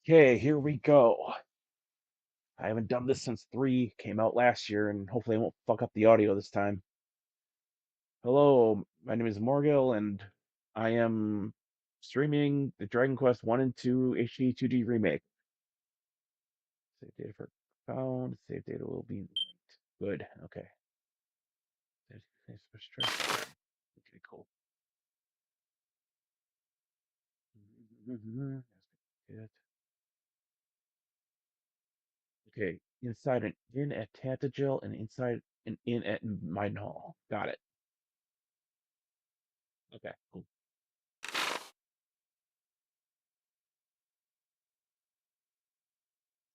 Okay, here we go. I haven't done this since 3 came out last year, and hopefully I won't fuck up the audio this time. Hello, my name is Morgil, and I am streaming the Dragon Quest I-II HD-2D Remake. Save data for found. Save data will be linked. Good. Okay. Okay, cool. Okay, inside an inn at Tantagel and inside an inn at Midenhall. Got it. Okay, cool.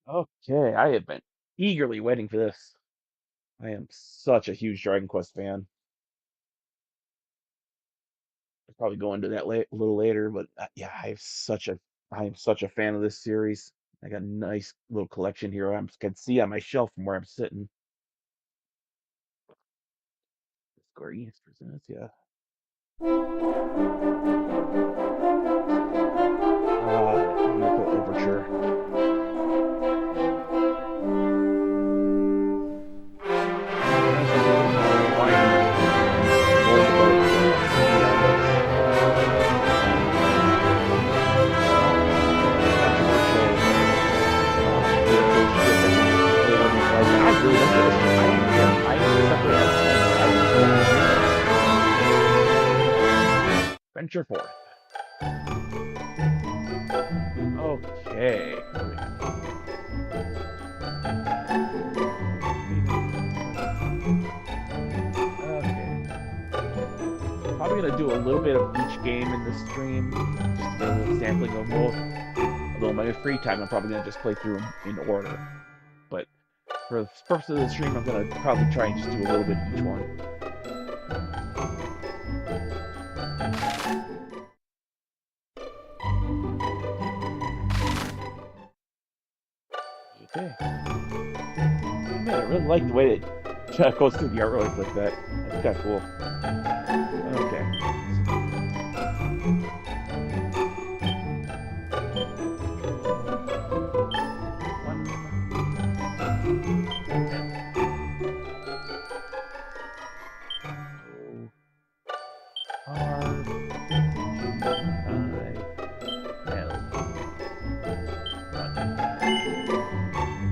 Okay, I have been eagerly waiting for this. I am such a huge Dragon Quest fan. I'll probably go into that a little later, but yeah, I am such a fan of this series. I got a nice little collection here. I can see on my shelf from where I'm sitting. Square Enix presents, yeah. Wonderful overture. Venture forth. Okay. Okay. Probably gonna do a little bit of each game in this stream, just to get a little sampling of both. Although in my free time, I'm probably gonna just play through them in order. But for the purpose of the stream, I'm gonna probably try and just do a little bit of each one. Okay. Man, I really like the way it goes through the artwork like that. That's kind of cool. Okay.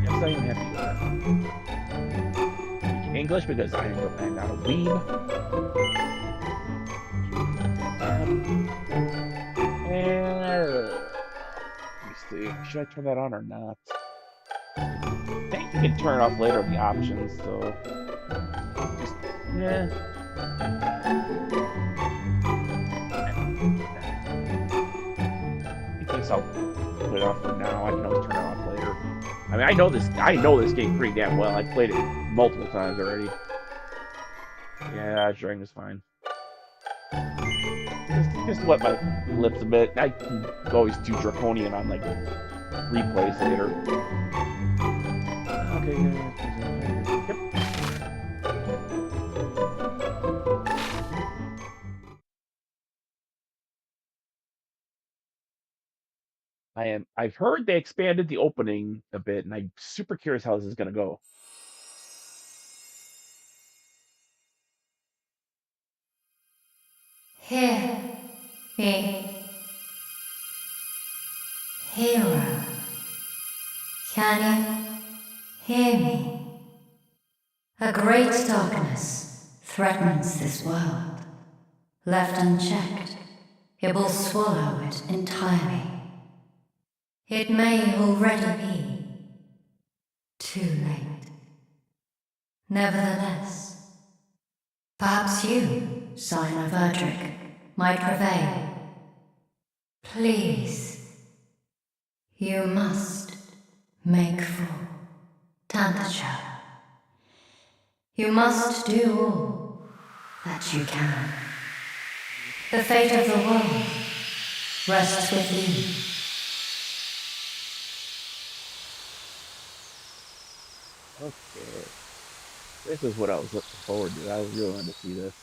Yes, I am happy with that. English because I'm not a weeb. Let me see. Should I turn that on or not? I think you can turn it off later in the options, so just yeah. I guess I'll put it off for now. I can always turn it off later. I mean, I know this game pretty damn well. I played it multiple times already. Yeah, Dragon is fine. Just wet my lips a bit. I can always do draconian on like replays later. Okay, yep. I've heard they expanded the opening a bit, and I'm super curious how this is gonna go. Hear me, hero. Can you hear me? A great darkness threatens this world. Left unchecked, it will swallow it entirely. It may already be too late. Nevertheless, perhaps you, Scion of Erdrick, might prevail. Please, you must make for Tantacha. You must do all that you can. The fate of the world rests with you. Okay. This is what I was looking forward to. I really wanted to see this.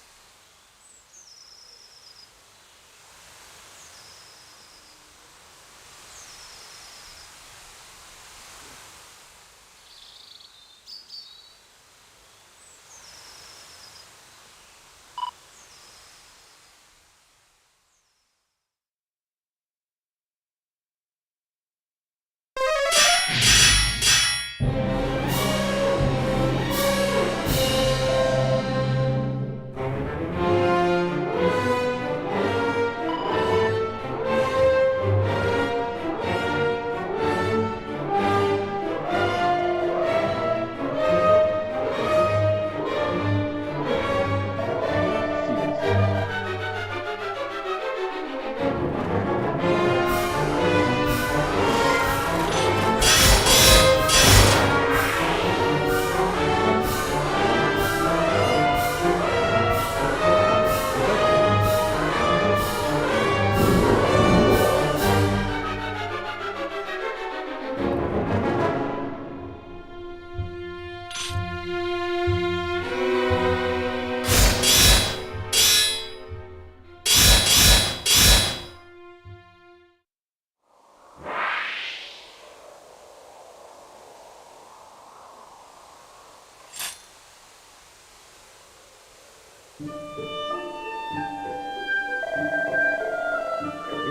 We're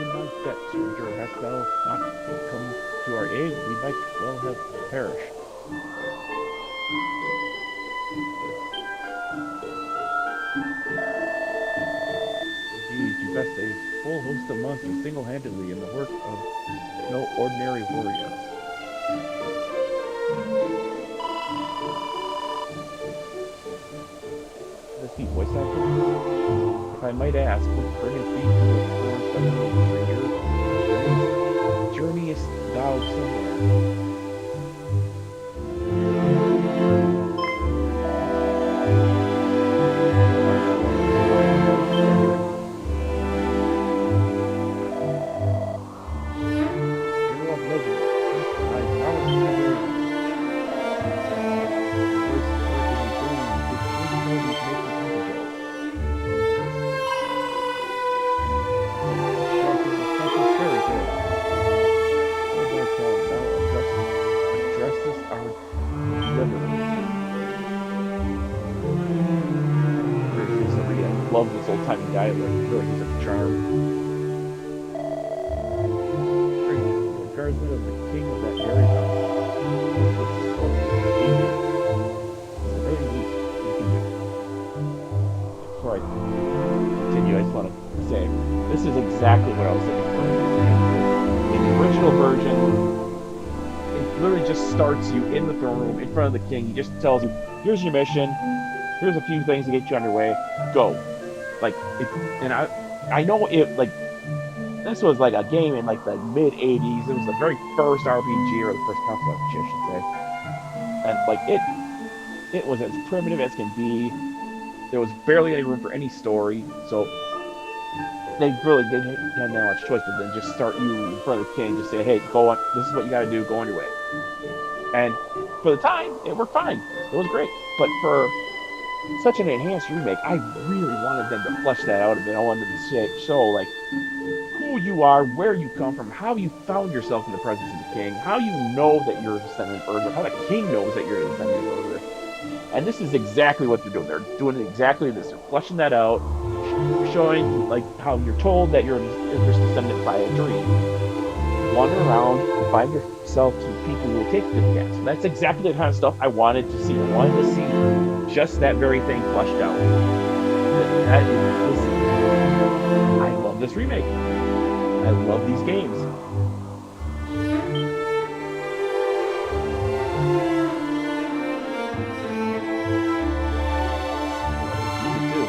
in my debt, stranger. Hast thou not come to our aid? We might well have perished. Indeed, you best a full host of monsters single-handedly in the work of no ordinary warrior. This be voice acting? If I might ask, what bringeth thee to the forest unknown, stranger? Journeyest thou somewhere? Hero of legend, thy prowess never voice working in did truly know these make me undergo. Striking the special fairy tale. Hold thy tongue, thou addressest our deliverer. I love this old timey dialect. It really gives it a charm. The guardsman of the king of that very house. This was so hated. It's really neat. Before I continue, I just want to say this is exactly what I was looking for. In the original version, it literally just starts you in the throne room in front of the king. He just tells you, here's your mission. Here's a few things to get you underway. Go. Like, and I know it, like, this was like a game in like the mid 80s. It was the very first RPG, or the first console RPG, I should say. And like it was as primitive as can be. There was barely any room for any story, so they really didn't have that much choice but then just start you in front of the king, just say, hey, go on, this is what you gotta do, go on your way. And for the time, it worked fine. It was great. But for such an enhanced remake, I really wanted them to flesh that out a bit. I wanted them to show like who you are, where you come from, how you found yourself in the presence of the king, how you know that you're a descendant of Urdr, how the king knows that you're a descendant of Urdr. And this is exactly what they're doing. They're doing exactly this. They're fleshing that out, showing like how you're told that you're Urdr's descendant by a dream. Wander around and find yourself some people who will take you to the castle. That's exactly the kind of stuff I wanted to see. I wanted to see just that very thing fleshed out. I love this remake. I love these games. Music too.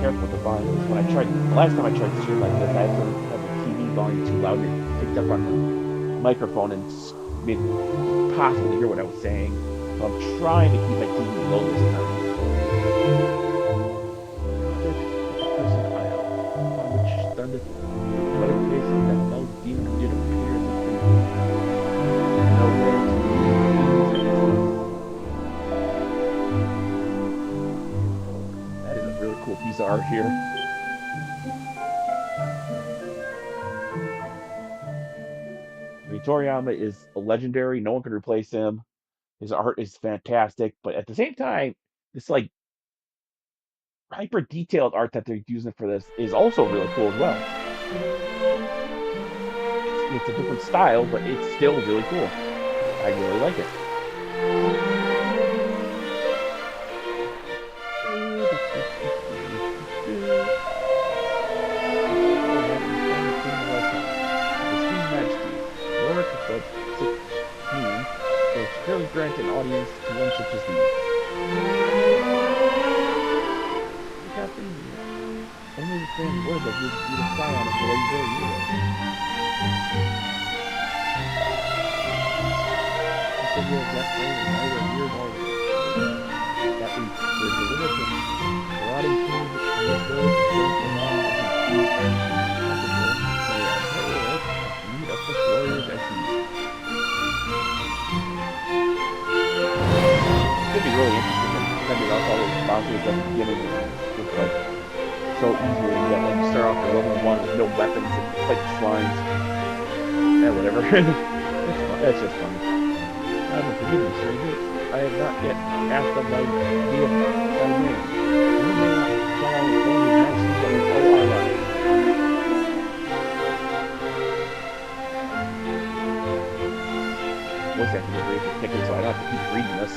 Careful with the volume. When I tried, the last time I tried to stream like this, I had to have the TV volume too loud and it picked up on the microphone and made it possible to hear what I was saying. So I'm trying to keep my TV low this time. Upon which thundered what a face that no demon did appear as a thing. Nowhere to cool piece of art here. I mean, Toriyama is a legendary. No one can replace him. His art is fantastic, but at the same time, this like hyper detailed art that they're using for this is also really cool as well. It's a different style, but it's still really cool. I really like it. Really grant an audience to one such as these. Captain, only the same word that you to fly on it for legendary hero. You said you have left lane and neither here nor that we were delivered to marauding kings and this village is going to long as he may our heroic need of such warriors as he. It'd be really interesting to send it out all those monsters at the beginning with like so easily. Yeah, like you start off at level 1 with no weapons and you fight the slimes. Yeah, whatever. That's just funny. Forgive me, stranger. I have not yet asked of thy name. You may not shall I inform his majesty that we owe our lives. Voice acting is really particular, so I don't have to keep reading this.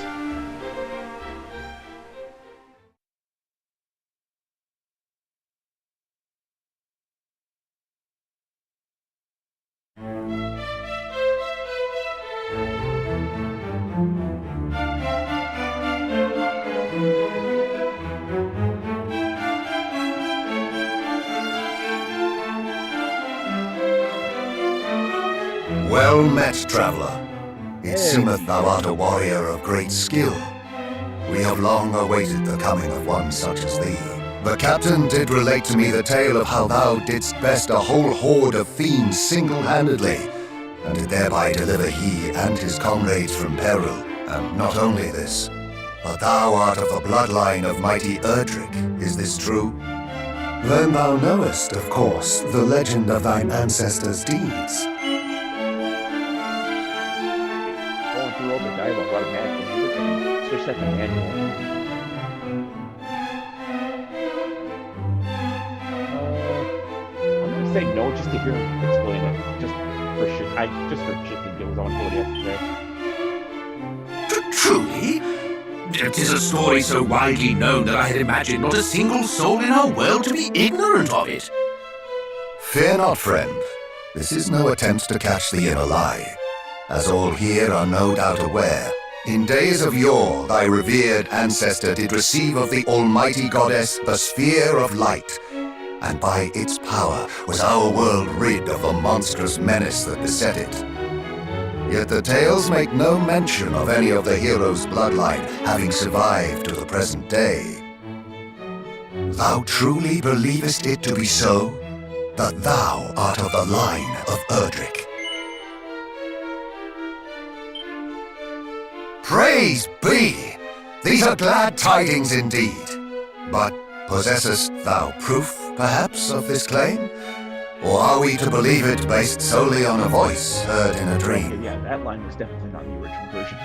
Well met, traveller. It seemeth thou art a warrior of great skill. We have long awaited the coming of one such as thee. The captain did relate to me the tale of how thou didst best a whole horde of fiends single-handedly, and did thereby deliver he and his comrades from peril. And not only this, but thou art of the bloodline of mighty Erdrick. Is this true? Then thou knowest, of course, the legend of thine ancestors' deeds. Going through all the dialogue automatically. Switch that to manual. I'm gonna say no just to hear him explain it. Just for shits and giggles. I want to know what he has to say. Truly? 'Tis a story so widely known that I had imagined not a single soul in our world to be ignorant of it. Fear not, friend. This is no attempt to catch thee in a lie. As all here are no doubt aware, in days of yore thy revered ancestor did receive of the almighty goddess the sphere of light, and by its power was our world rid of the monstrous menace that beset it. Yet the tales make no mention of any of the heroes' bloodline having survived to the present day. Thou truly believest it to be so, that thou art of the line of Erdrick? Praise be! These are glad tidings indeed. But possessest thou proof, perhaps, of this claim? Or are we to believe it based solely on a voice heard in a dream? Okay, yeah, that line was definitely not in the original version.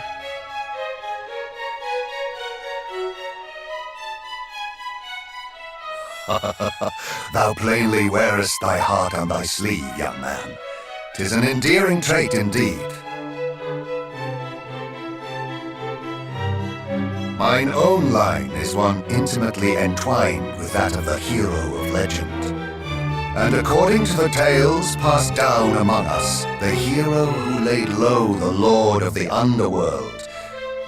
Thou plainly wearest thy heart on thy sleeve, young man. 'Tis an endearing trait indeed. Mine own line is one intimately entwined with that of the hero of legend. And according to the tales passed down among us, the hero who laid low the lord of the underworld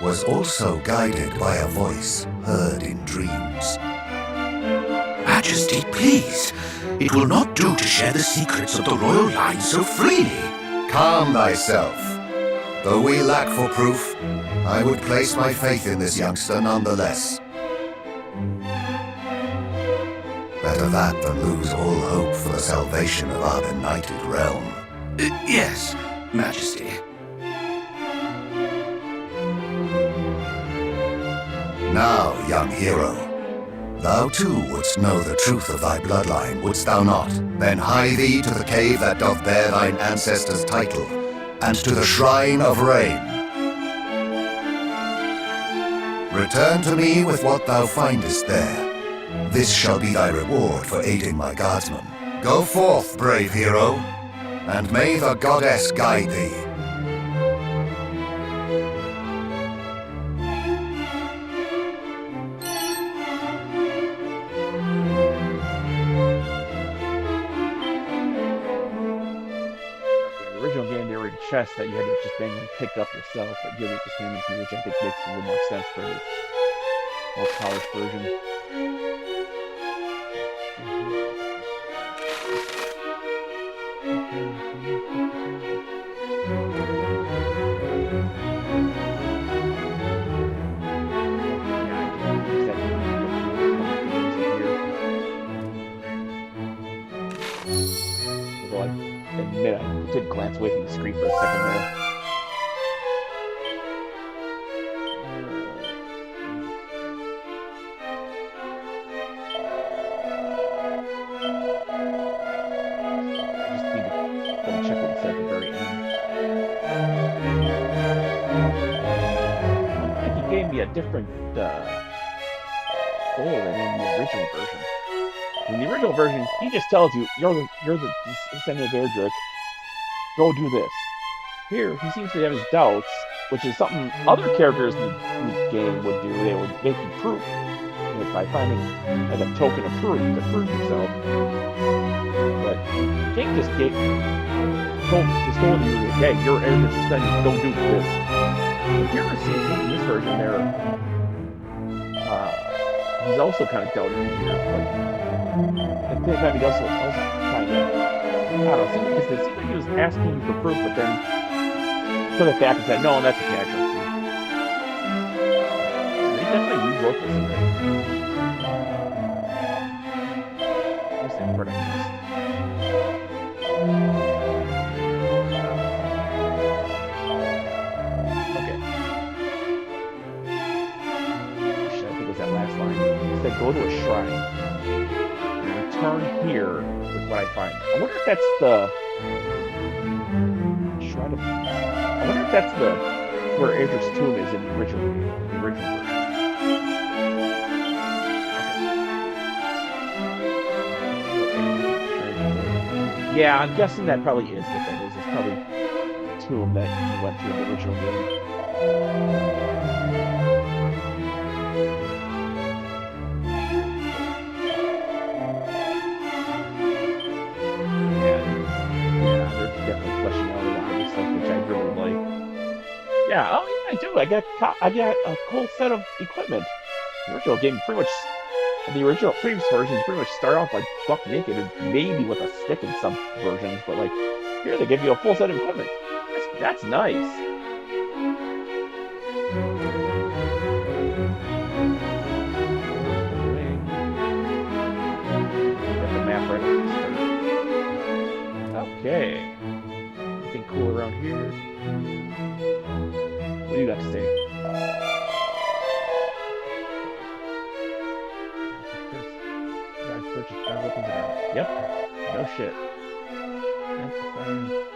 was also guided by a voice heard in dreams. Majesty, please. It will not do to share the secrets of the royal line so freely. Calm thyself. Though we lack for proof, I would place my faith in this youngster nonetheless. Better that than lose all hope for the salvation of our benighted realm. Yes, Majesty. Now, young hero, thou too wouldst know the truth of thy bloodline, wouldst thou not? Then hie thee to the cave that doth bear thine ancestors' title, and to the Shrine of Rain. Return to me with what thou findest there. This shall be thy reward for aiding my guardsmen. Go forth, brave hero, and may the goddess guide thee. The original game, there were chests that you had to just manually pick up yourself, but here they just hand them to you, which I think makes a little more sense for this more polished version. Although I admit I did glance away from the screen for a second there. different goal than in the original version. In the original version, he just tells you, you're the descendant of Erdrick, go do this. Here, he seems to have his doubts, which is something other characters in the game would do. They would make you prove it by finding like a token of proof to prove yourself. But King just told you, hey, you're Erdrick's descendant, go do this. But here it seems in this version there, he's also kind of doubting you here, but at the same time he also kind of, I don't know, it seemed like he was asking you for proof, but then put it back and said, no, that's a casualty. They definitely rewrote this in there. What's that part I missed? Okay. Shit, I think it was that last line. It said, go to a shrine. And return here with what I find. I wonder if that's the shrine of... I wonder if that's where Erdrick's tomb is in the original version. Okay. Yeah, I'm guessing that probably is what that is. It's probably the tomb that he went to in the original game. Yeah, oh yeah, I do. I got a cool set of equipment. The original game pretty much, the original previous versions pretty much start off like buck naked and maybe with a stick in some versions, but like here they give you a full set of equipment. That's nice. Got the map right up. Okay. Anything cool around here? What do you got to say? Yep. No shit.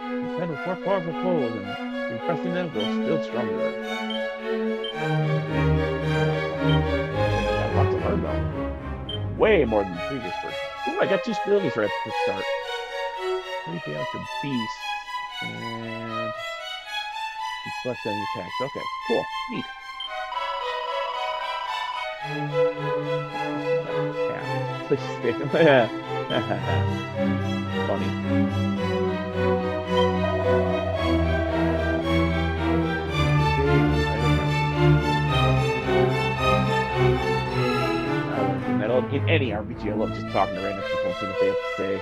Defend with more powerful foes and impressing them grows still stronger. Got lots to learn though. Way more than the previous version. Ooh, I got 2 abilities right at the start. Anything out to beasts and deflects enemy attacks. Okay, cool. Neat. Yeah, please stay. Funny. In any RPG, I love just talking to random people and seeing what they have to say.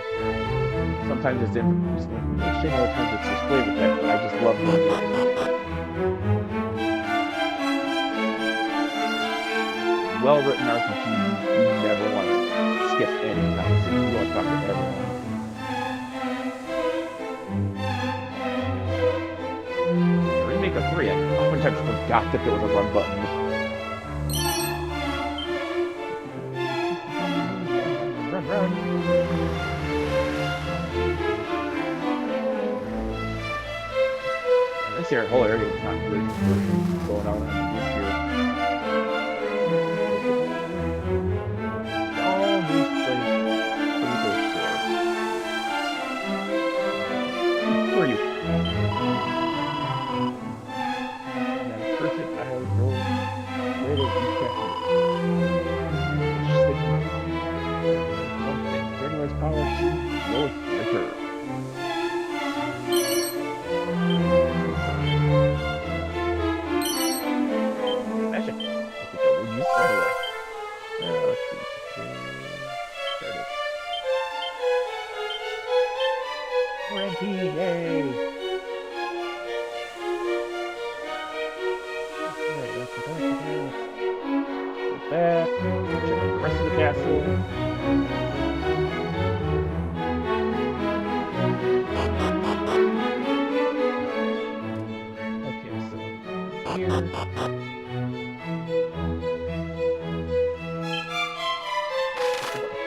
Sometimes it's information, other times it's just flavor text, but I just love learning. Well-written RPG, you never want to skip any conversation. You want to talk to everyone. The remake of 3, I oftentimes forgot that there was a run button. Run. This whole area is not really going on here. All these places. Who are you? Perfect. I have no way to power to low liquor. Magic. I think I will use right away. Let's see. Start it. Ranky, yay! Okay, let's go back. Check out the rest of the castle.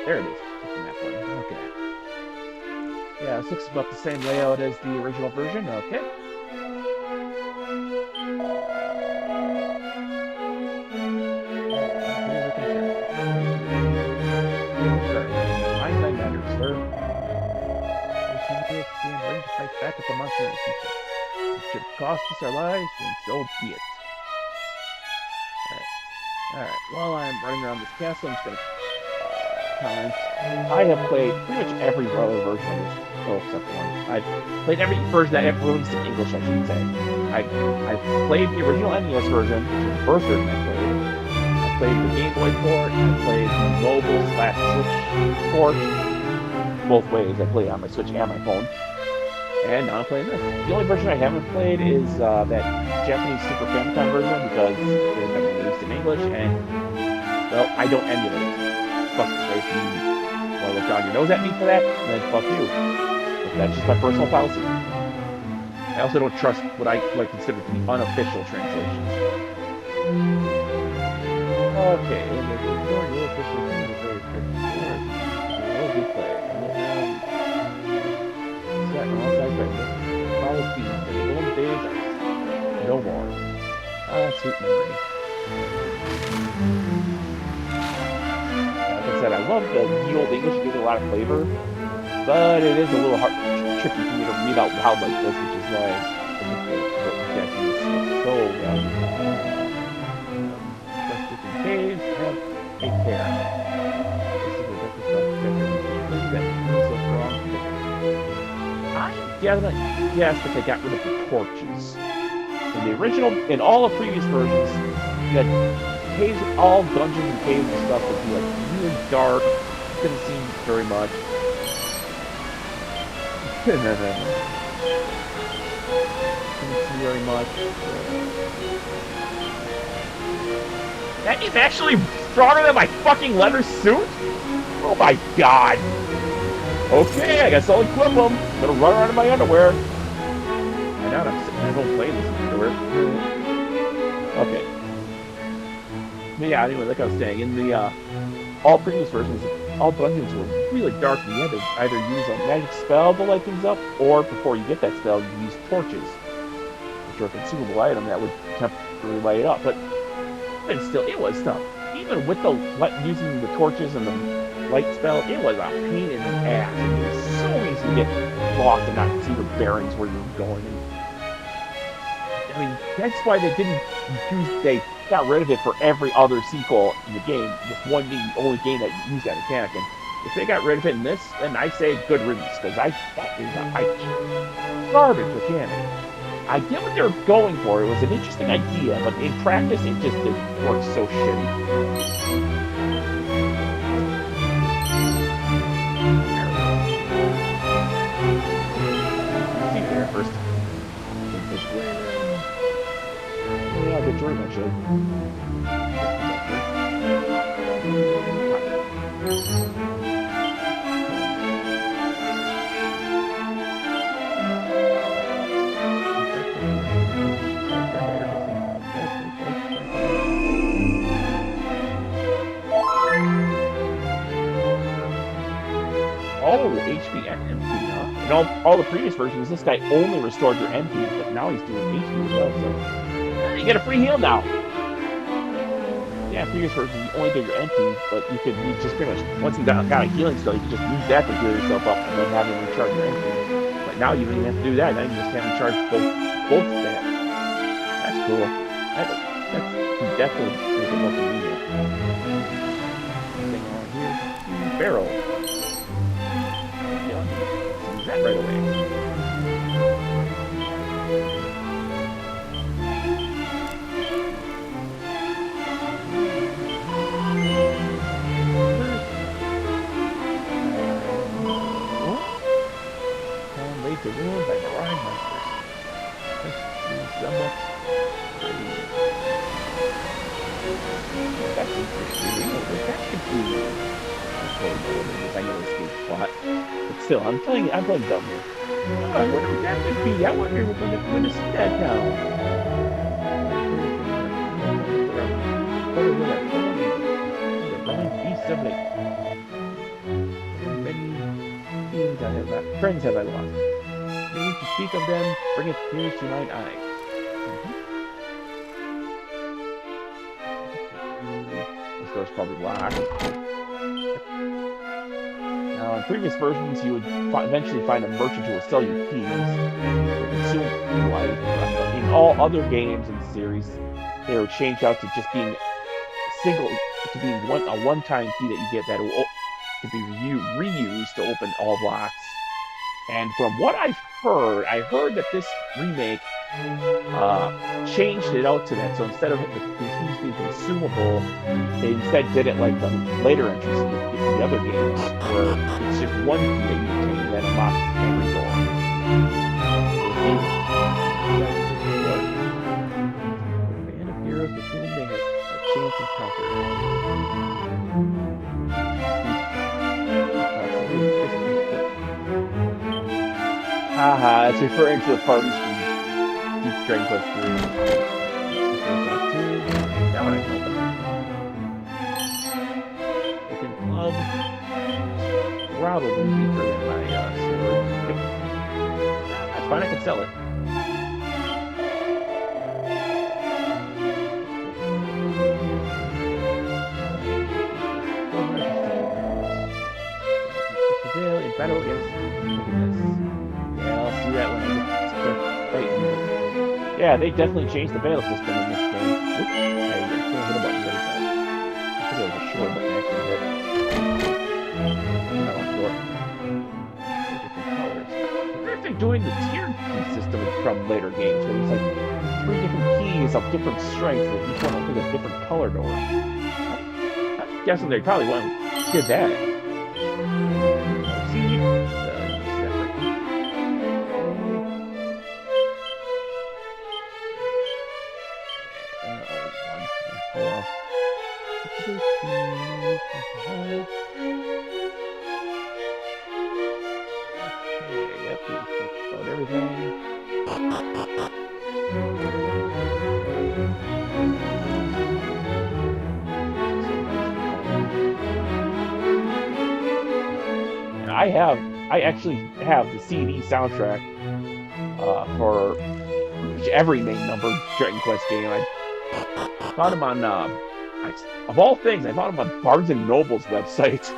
There it is. That one. Okay. Yeah, this looks about the same layout as the original version. Okay. fight back at the monster in the future. It should cost us our lives, and so be it. Alright, while I'm running around this castle, I'm just gonna comment. I have played pretty much every other version of this, well, except for one. I've played every version that ever released in English, I should say. I played the original NES version, which was the first version I played. I played the Game Boy port, I played the mobile/Switch port. Both ways, I play on my Switch and my phone. And now I'm playing this. The only version I haven't played is that Japanese Super Famicom version because it was never released in English, and, well, I don't emulate. Fuck you. If you want to look down your nose at me for that, then fuck you. But that's just my personal policy. I also don't trust what I consider to be unofficial translations. Okay, and there's a door you'll officially see the very first door. Well, good play. Set on all sides right there. Follow feet. The golden days are no more. Ah, sweet memory. Like I said, I love the old English. It gives it a lot of flavor, but it is a little tricky for me to read out loud like this, which is why I think the Japanese is so just different caves have a care. This is the stuff that so strong. I guess that they got rid of the torches. In the original, in all the previous versions, you had caves, all dungeons and caves and stuff would be like really dark. You couldn't see very much. Couldn't see very much. That is actually stronger than my fucking leather suit? Oh my god! Okay, I guess I'll equip them. I'm gonna run around in my underwear. I know I'm sitting at home playing this underwear. Okay. But yeah, anyway, like I was saying, in the all previous versions, all dungeons were really dark, and you had to either use a magic spell to light things up, or before you get that spell, you use torches, which are a consumable item that would temporarily light it up. But still, it was tough. Even with the using the torches and the light spell, it was a pain in the ass. It was so easy to get lost and not see the bearings where you were going. I mean, that's why they got rid of it for every other sequel in the game, with one being the only game that used that mechanic. And if they got rid of it in this, then I say good riddance, because that is a garbage mechanic. I get what they're going for. It was an interesting idea, but in practice, it just didn't work so shitty. See you there first. Yeah, I'll get Jordan actually. Oh, HP and MP, huh? In all the previous versions, this guy only restored your MP, but now he's doing HP as well, so... You get a free heal now! Yeah, previous versions, you only did your MP, but you just pretty much, once you got a healing spell, you could just use that to heal yourself up and then have him recharge your MP. But now you don't even have to do that, now you just have him charge both stats. That's cool. That's definitely make it more convenient. Thing on here, barrel. Use that right away. The ruined by marauding monsters. This is somewhat crazy. That's interesting. That could be I know escape plot. But still, I'm playing dumb here. Oh, I wonder what that could be. I wonder if we're going to see that now. The running beasts of lake. Many friends have I lost. Maybe to speak of them, bring it tears to mine eyes. This door's probably locked. No, in previous versions, you would eventually find a merchant who will sell you keys. In all other games in the series, they were changed out to just being a one-time key that you get that will be reused to open all blocks. And from what I heard that this remake changed it out to that. So instead of the keys being consumable, they instead did it like the later entries in the other games, where it's just one key that you obtain that unlocks every door. The band of heroes with whom they had a chance encounter. Haha, it's referring to the parties from Dragon Quest III. That one I know. Looking club. Probably deeper than my sword. Yep. That's fine, I can sell it. In battle against yeah, I'll see that when I get start fighting. Yeah, they definitely changed the battle system in this game. Oops. Hey, you can't hit a button. What is that? I think it was a short button actually hit. No, door. Different colors. I wonder if they're doing the tiered key system from later games, where there's like 3 different keys of different strengths that each one opens a different color door. I'm guessing they probably did that. See? I actually have the CD soundtrack for every main number Dragon Quest game. I found them on, of all things, I found them on Barnes & Noble's website.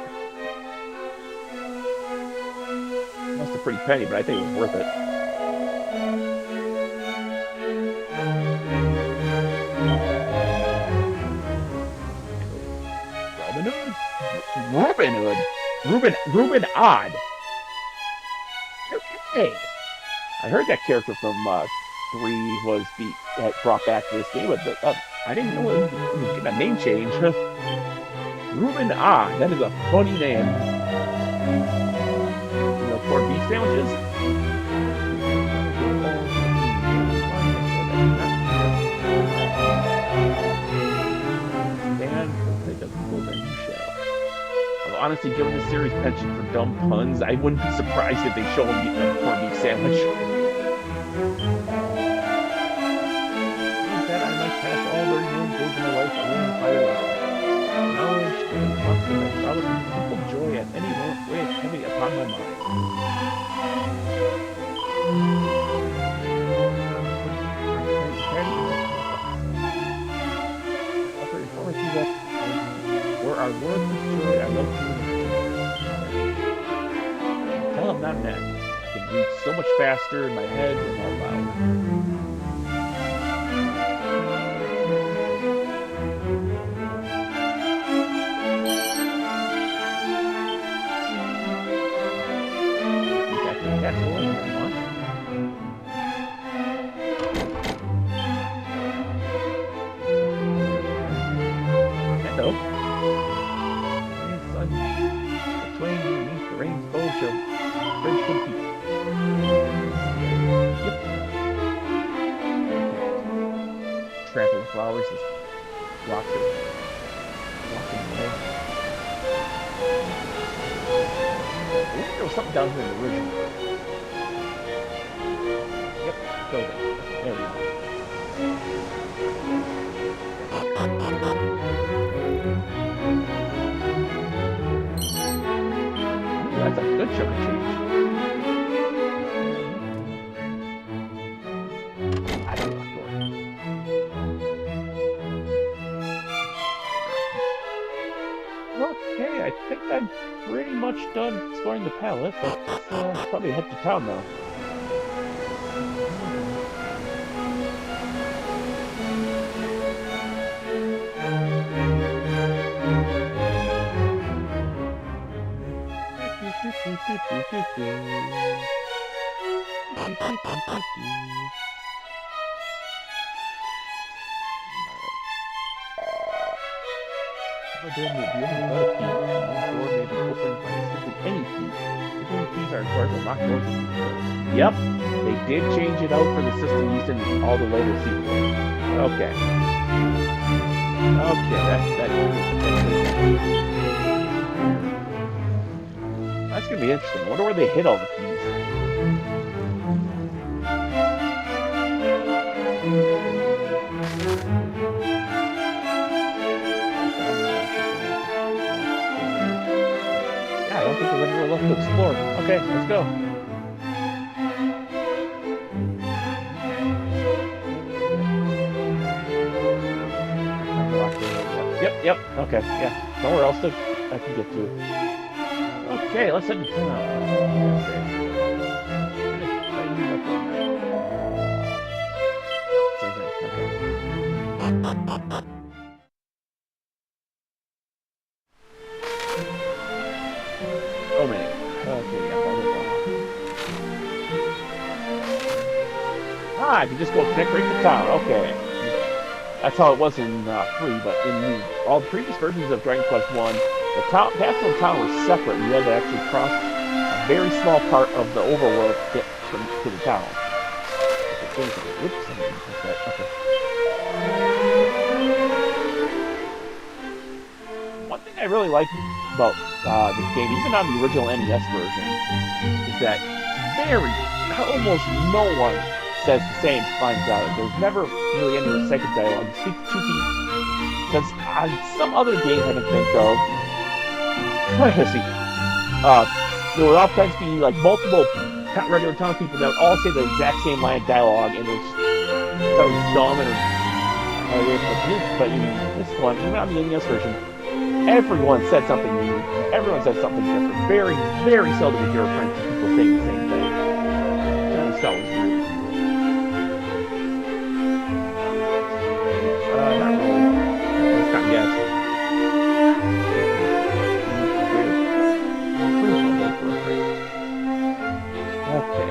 Cost a pretty penny, but I think it was worth it. Ruben Odd. Okay. I heard that character from 3 was brought back to this game, but I didn't know it was getting a name change. Ruben Odd. That is a funny name. You know, corned beef sandwiches. Honestly, given the series penchant for dumb puns, I wouldn't be surprised if they show him eating a corned beef sandwich. That I might pass all their young days of my life alone in fire life. Knowledge and confidence, probably simple joy at any way it's heavy upon my mind. Where our Lord destroyed, I love you. Tell him not that. I can read so much faster in my head than out loud. Back to the castle if you want. Hello. Between you meet the rainbow shall bridge compete. Yep. Trample the flowers as rocks are walking away. I think there was something down here in the original. Yep, building. There we go. That's a good chunk of change. I don't know. Okay, I think I'm pretty much much done exploring the palace. Let's probably head to town now. Do you have a key? This door may be opened by simply any key. Even keys are required to lock doors. Yep, they did change it out for the system used in all the later sequels. Okay. Okay, that's gonna be interesting. I wonder where they hid all the keys. I don't think there's anywhere left to explore. Okay, let's go. Yep, okay, yeah. Nowhere else to I can get to. Okay, let's head to town. Oh man. Okay, yeah, I can just go connect right to town. Okay. That's how it was in 3, but in all the previous versions of Dragon Quest I, the castle and town were separate. You had to actually cross a very small part of the overworld to get to the town. Oops, okay. One thing I really like about this game, even on the original NES version, is that almost no one says the same lines dialogue. There's never really any second dialogue. You speak to two people. Because on some other games I can think of, let's see, there would oftentimes be like multiple regular town people that would all say the exact same line of dialogue, and that was dumb and but in this one, even on the NES version, everyone said something unique. Everyone said something different. Very, very seldom you hear a bunch of people saying the same thing. That was really cool. Not really. It's not yet. Okay.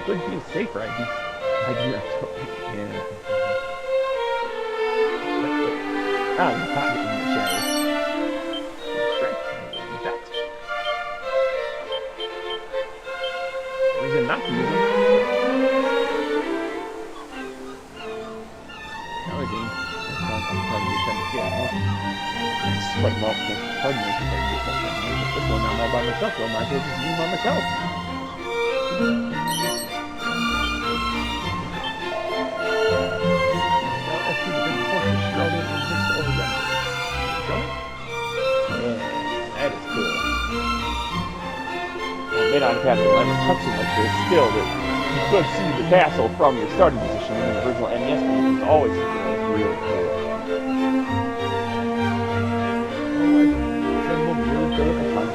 Would be safer, I do. Yeah. I'm not getting the shadows. That. Reason not to use them. Another game. I'm probably trying to get more. But well, pardon me if I do something. This one I'm all by myself, so I might as well just use it by myself. That is cool. Well, it may not have had a cutscene like this, still, that you could see the castle from your starting position in the original NES game. It's always something that was really cool. Oh, I trembled really good at the time.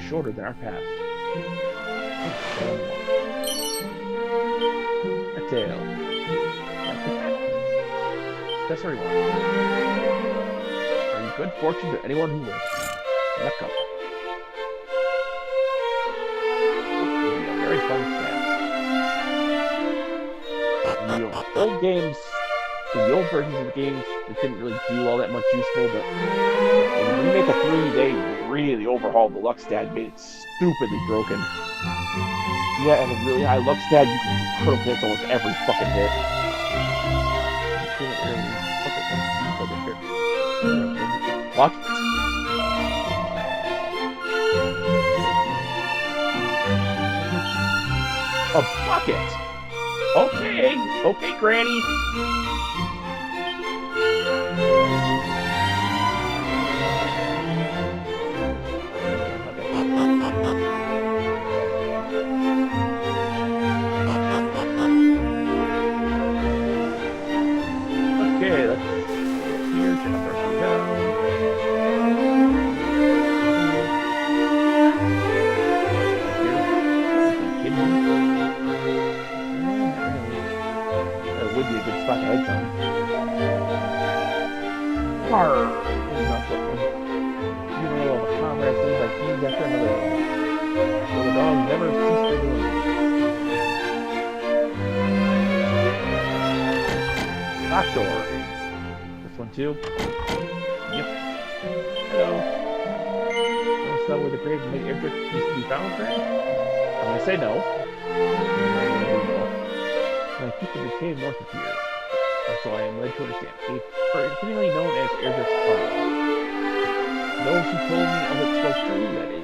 Shorter than our path. A tail. Accessory 1. Bring good fortune to anyone who lives. Luck up. old games, the old versions of the games, it didn't really do all that much useful, but in Remake of 3, they really overhauled the luck stat and made it stupidly broken. Yeah, at a really high luck stat, you can critical hits almost every fucking hit. Watch it. A bucket. Okay, okay, Granny. Okay, let's here, check out our down. That would be a good spot to hide some. Arr! Not so good. You know, a comrade seems like he's after another one. So the dogs never cease their doing. Lock door. This one too. Yep. Hello. Don't stop with the grave and make aircraft used to be found, friend? I'm gonna say no. And I keep in the cave north of here. So I am led to understand. Originally known as Airdrift Tunnel. Those who told me of it spoke true, that is.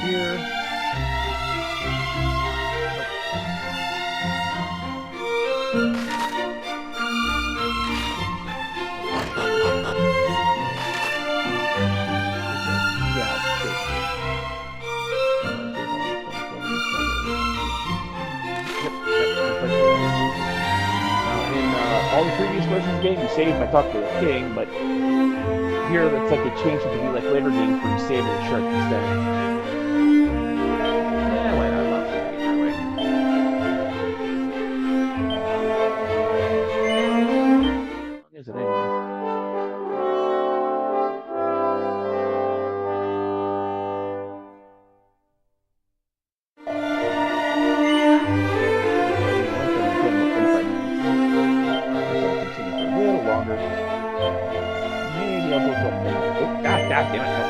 Here. All the previous versions of the game, you save by talking to the king, but here it's like they changed it to be like later games where you save in the church instead. Yeah, why not? I'll save it either way. Is it anyway? Longer. Maybe I'll go to a minute. Oh, God damn it, no.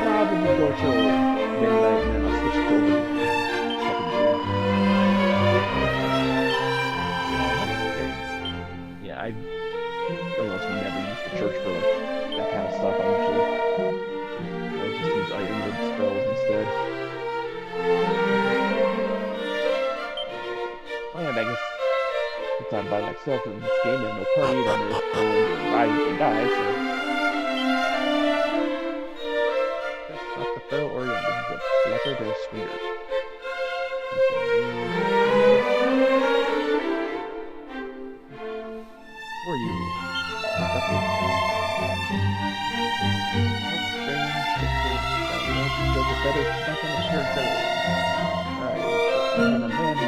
Probably go till midnight and then I'll switch it over. Yeah, I almost never use the church for like that kind of stuff. I usually just use items and spells instead. And I guess since I'm by myself in this game and no party, then there's no one to revive and die, so that's not the fellow Orion, this is a leopard or a swinger. Who are you? And a man who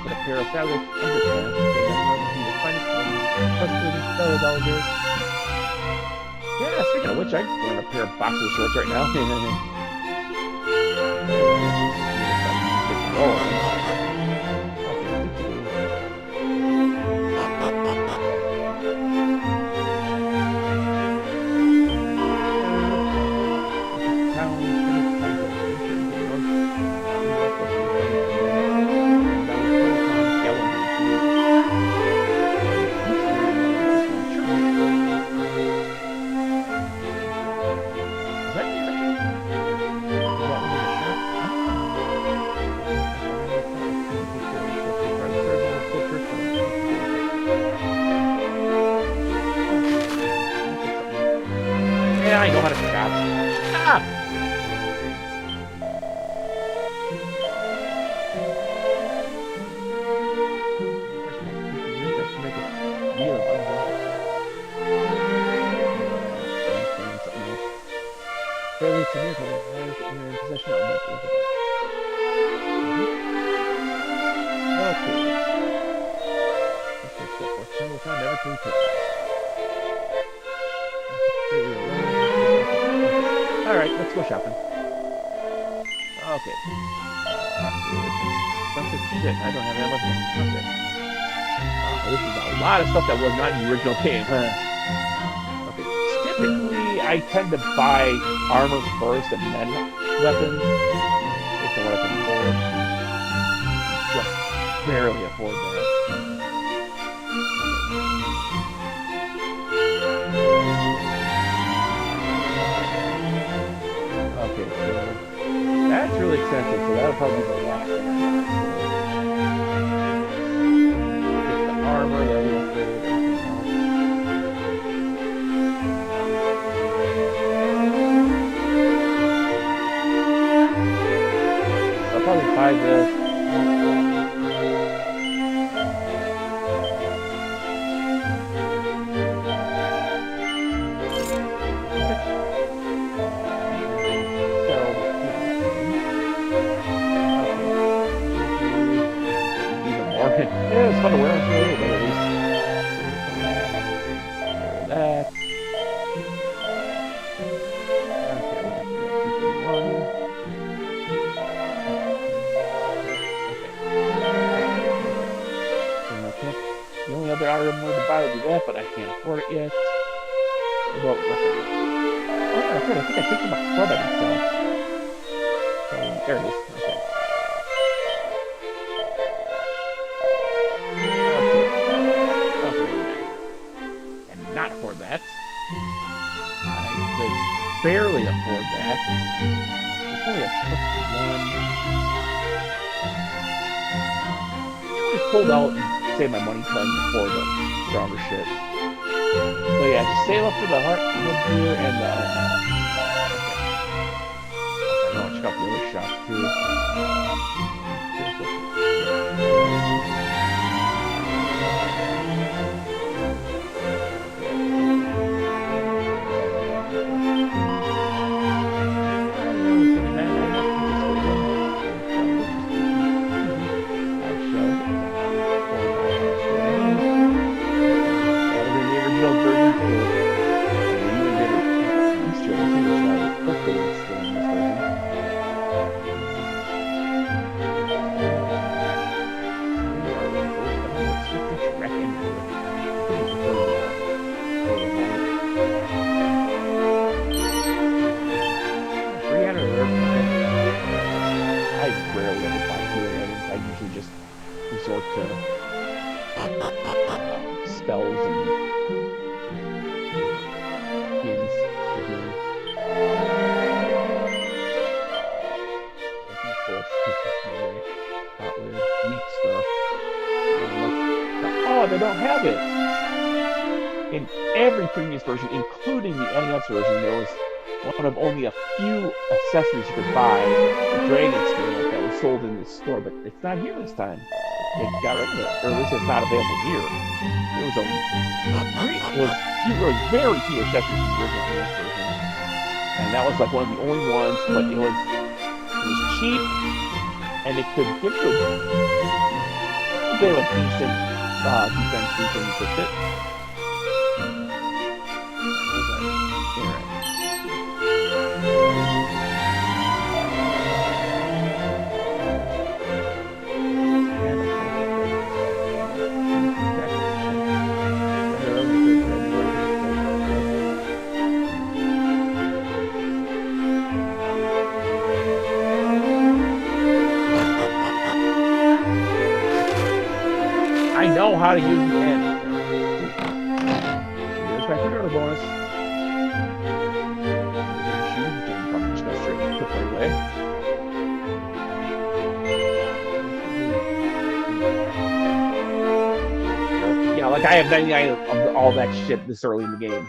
a pair of fabulous underpants made everyone be the finest one, trustworthy fellow alligators. Yeah, speaking of which, I'm wearing a pair of boxer shorts right now. I know how to stop. Stop! Fairly to me, in possession of that. Never to return. Alright, let's go shopping. Okay. Shit, I don't have that much money. Okay. This is a lot of stuff that was not in the original game, huh? Okay. Typically, I tend to buy armor first and then weapons. If I want to afford. Just barely afford that. Okay, so that's really expensive, so that'll probably be the last thing. Get the armor that we upgrade, everything else. I'll probably buy this. Yeah, it's fun to wear for a little bit at least. That. Okay, the only other item I'm going to buy would be that, but I can't afford it yet. What about weapons? Oh, I think I picked up a club I can sell. So, there it is. Okay. Not afford that. I could barely afford that. It's only a +1. I always pulled out and save my money until I can afford the stronger shit. So yeah, just save up for the heart here and okay. I want to check out the other shops too. Spells and skins. Weak stuff. Oh, they don't have it! In every previous version, including the NES version, there was one of only a few accessories you could buy, the dragon skin, that was sold in this store, but it's not here this time. They got rid of it, or at least it's not available here. It was very few accessories in the original NES version, and that was like one of the only ones. But it was cheap, and it could give you a bit of a decent defense feature with it. I know how to use the end. Here's my controller bonus. Probably just go straight and clip right away. Yeah, like I have 99 of all that shit this early in the game.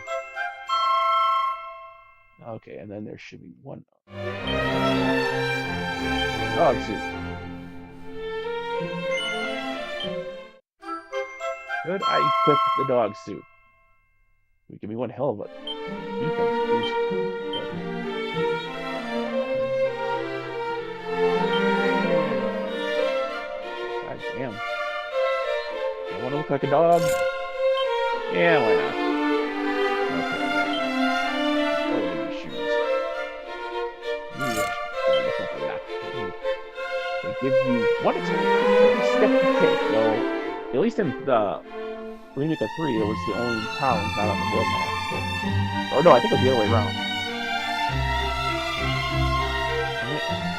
Okay, and then there should be one. Oh, let's see. Could I equip the dog suit? It would give me one hell of a defense boost. God damn. look like a dog? Yeah, why not? Okay, then. Oh, these shoes. Look up for that. They give you one step to take, though. At least in the Remake of 3, it was the only town not on the world map. Or no, I think it was the other way around.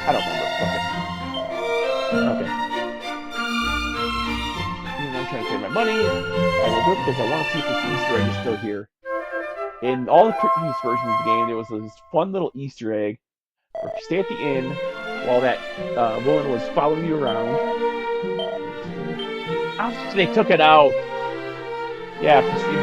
I don't remember. Okay. I'm trying to save my money. I will do it because I want to see if this Easter egg is still here. In all the previous versions of the game, there was this fun little Easter egg where if you stay at the inn while that woman was following you around. They took it out. Yeah, if you see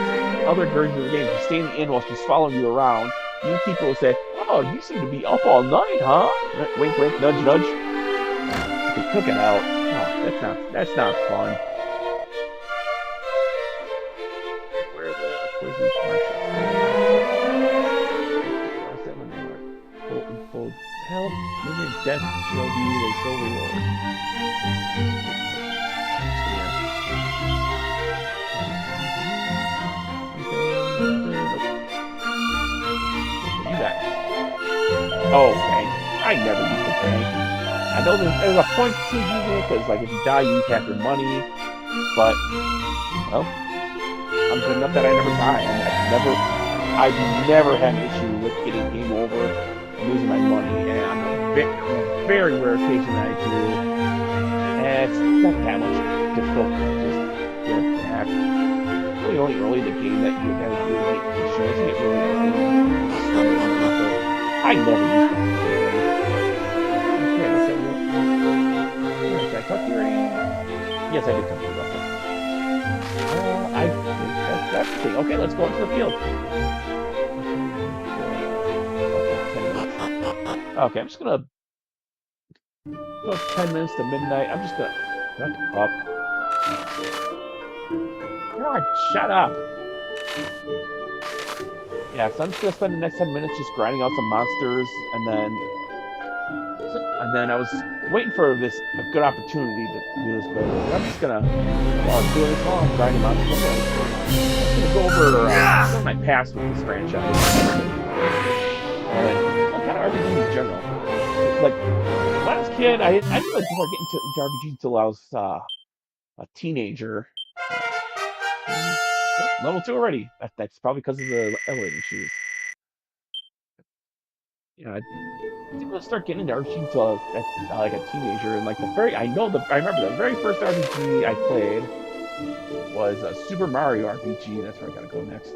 other versions of the game, if you stay in the inn while she's following you around, you people will say, "Oh, you seem to be up all night, huh?" Wink, wink, nudge, nudge. They took it out. Oh, that's not fun. Where's this commercial? Help, living death shall be their sole reward. Oh, tank. I never used the tank. I know there's a point to using it, because, like, if you die, you use half your money. But, well, I'm good enough that I never die. I've never had an issue with getting game over and losing my money. And on a very rare occasion that I do, and it's not that much difficult to just get it back. Really only early in the game that you have to really get insurance and get really I never used that. Okay, let's have a look. Did I talk to you already? Yes, I did talk to you about that. I think that's the thing. Okay, let's go into the field. Okay, I'm just gonna go 10 minutes to midnight. I'm just gonna up. God, shut up. Yeah, so I'm just gonna spend the next 10 minutes just grinding out some monsters, and then I was waiting for a good opportunity to do this, but I'm just gonna while I'm doing this, while I'm grinding monsters, I'm gonna go over some of my past with this franchise, and kind of RPGs in general. Like when I was a kid, I didn't really start getting into RPGs until I was a teenager. Level 2 already. That's probably because of the elevator shoes. Yeah, I didn't start getting into RPG until I was like a teenager, and like I remember the very first RPG I played was a Super Mario RPG. That's where I gotta go next.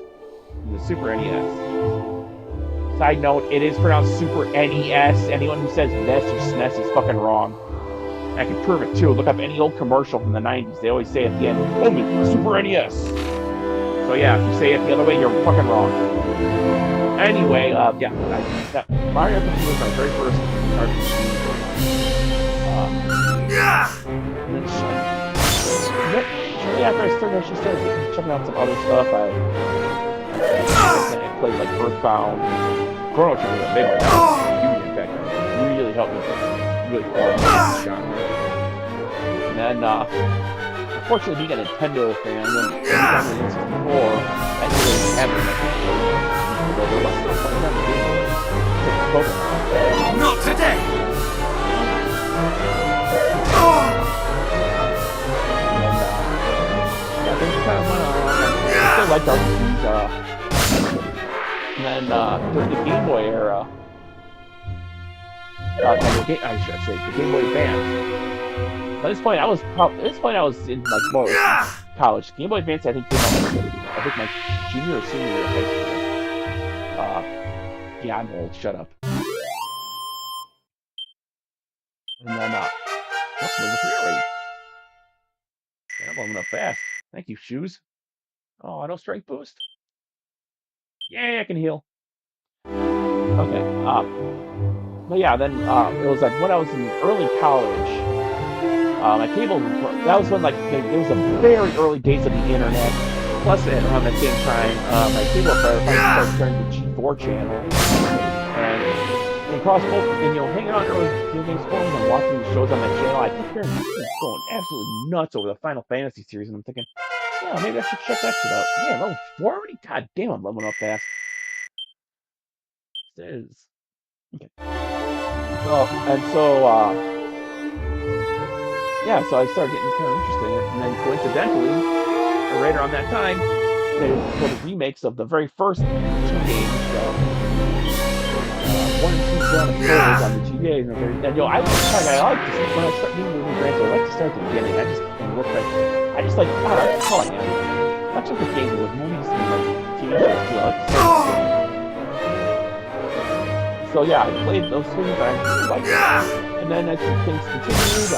The Super NES. Side note: it is pronounced Super NES. Anyone who says NES or SNES is fucking wrong. I can prove it too. Look up any old commercial from the 90s. They always say at the end, "Only Super NES." So yeah, if you say it the other way, you're fucking wrong. Anyway, yeah, Mario RPG was my very first RPG. And then shortly after I started checking out some other stuff. I played like Earthbound, Chrono Trigger, was a big one. In fact, really helped me really form this genre. And then, unfortunately, being a Nintendo fan, when anytime the N64, I didn't really have it. Not today! Yeah, things kind of went on. I still liked RPGs. And then during the Game Boy era, I should say the Game Boy Advance. At this point, I was in like more college. Game Boy Advance, I think, came out my junior or senior year of high school. Yeah, I'm old. Shut up. And then, level 3 already. Yeah, I'm leveling up fast. Thank you, shoes. Oh, auto strength boost. Yay, I can heal. Okay. But yeah, then it was like when I was in early college. My cable. That was when like there was a very early days of the internet. Plus, around that same time, my cable operator started turning the G4 channel, and across both, and hanging out in early video games forums and watching the shows on that channel, I kept hearing people going absolutely nuts over the Final Fantasy series, and I'm thinking, Yeah, maybe I should check that shit out. Yeah, level 4 already? God damn, I'm leveling up fast. This is. Okay. Yeah, so I started getting kind of interested in it, and then coincidentally, right around that time, they recorded remakes of the very first two games, 1 and 2 Dawn of Souls on the GBA, and I like this, when I start doing movie grants, I like to start at the beginning. I just like, I don't know, that's all I am. Not just with games, but with movies and like TV shows too. I like to start at the beginning. So yeah, I played those things, I really liked it. And then as things continued,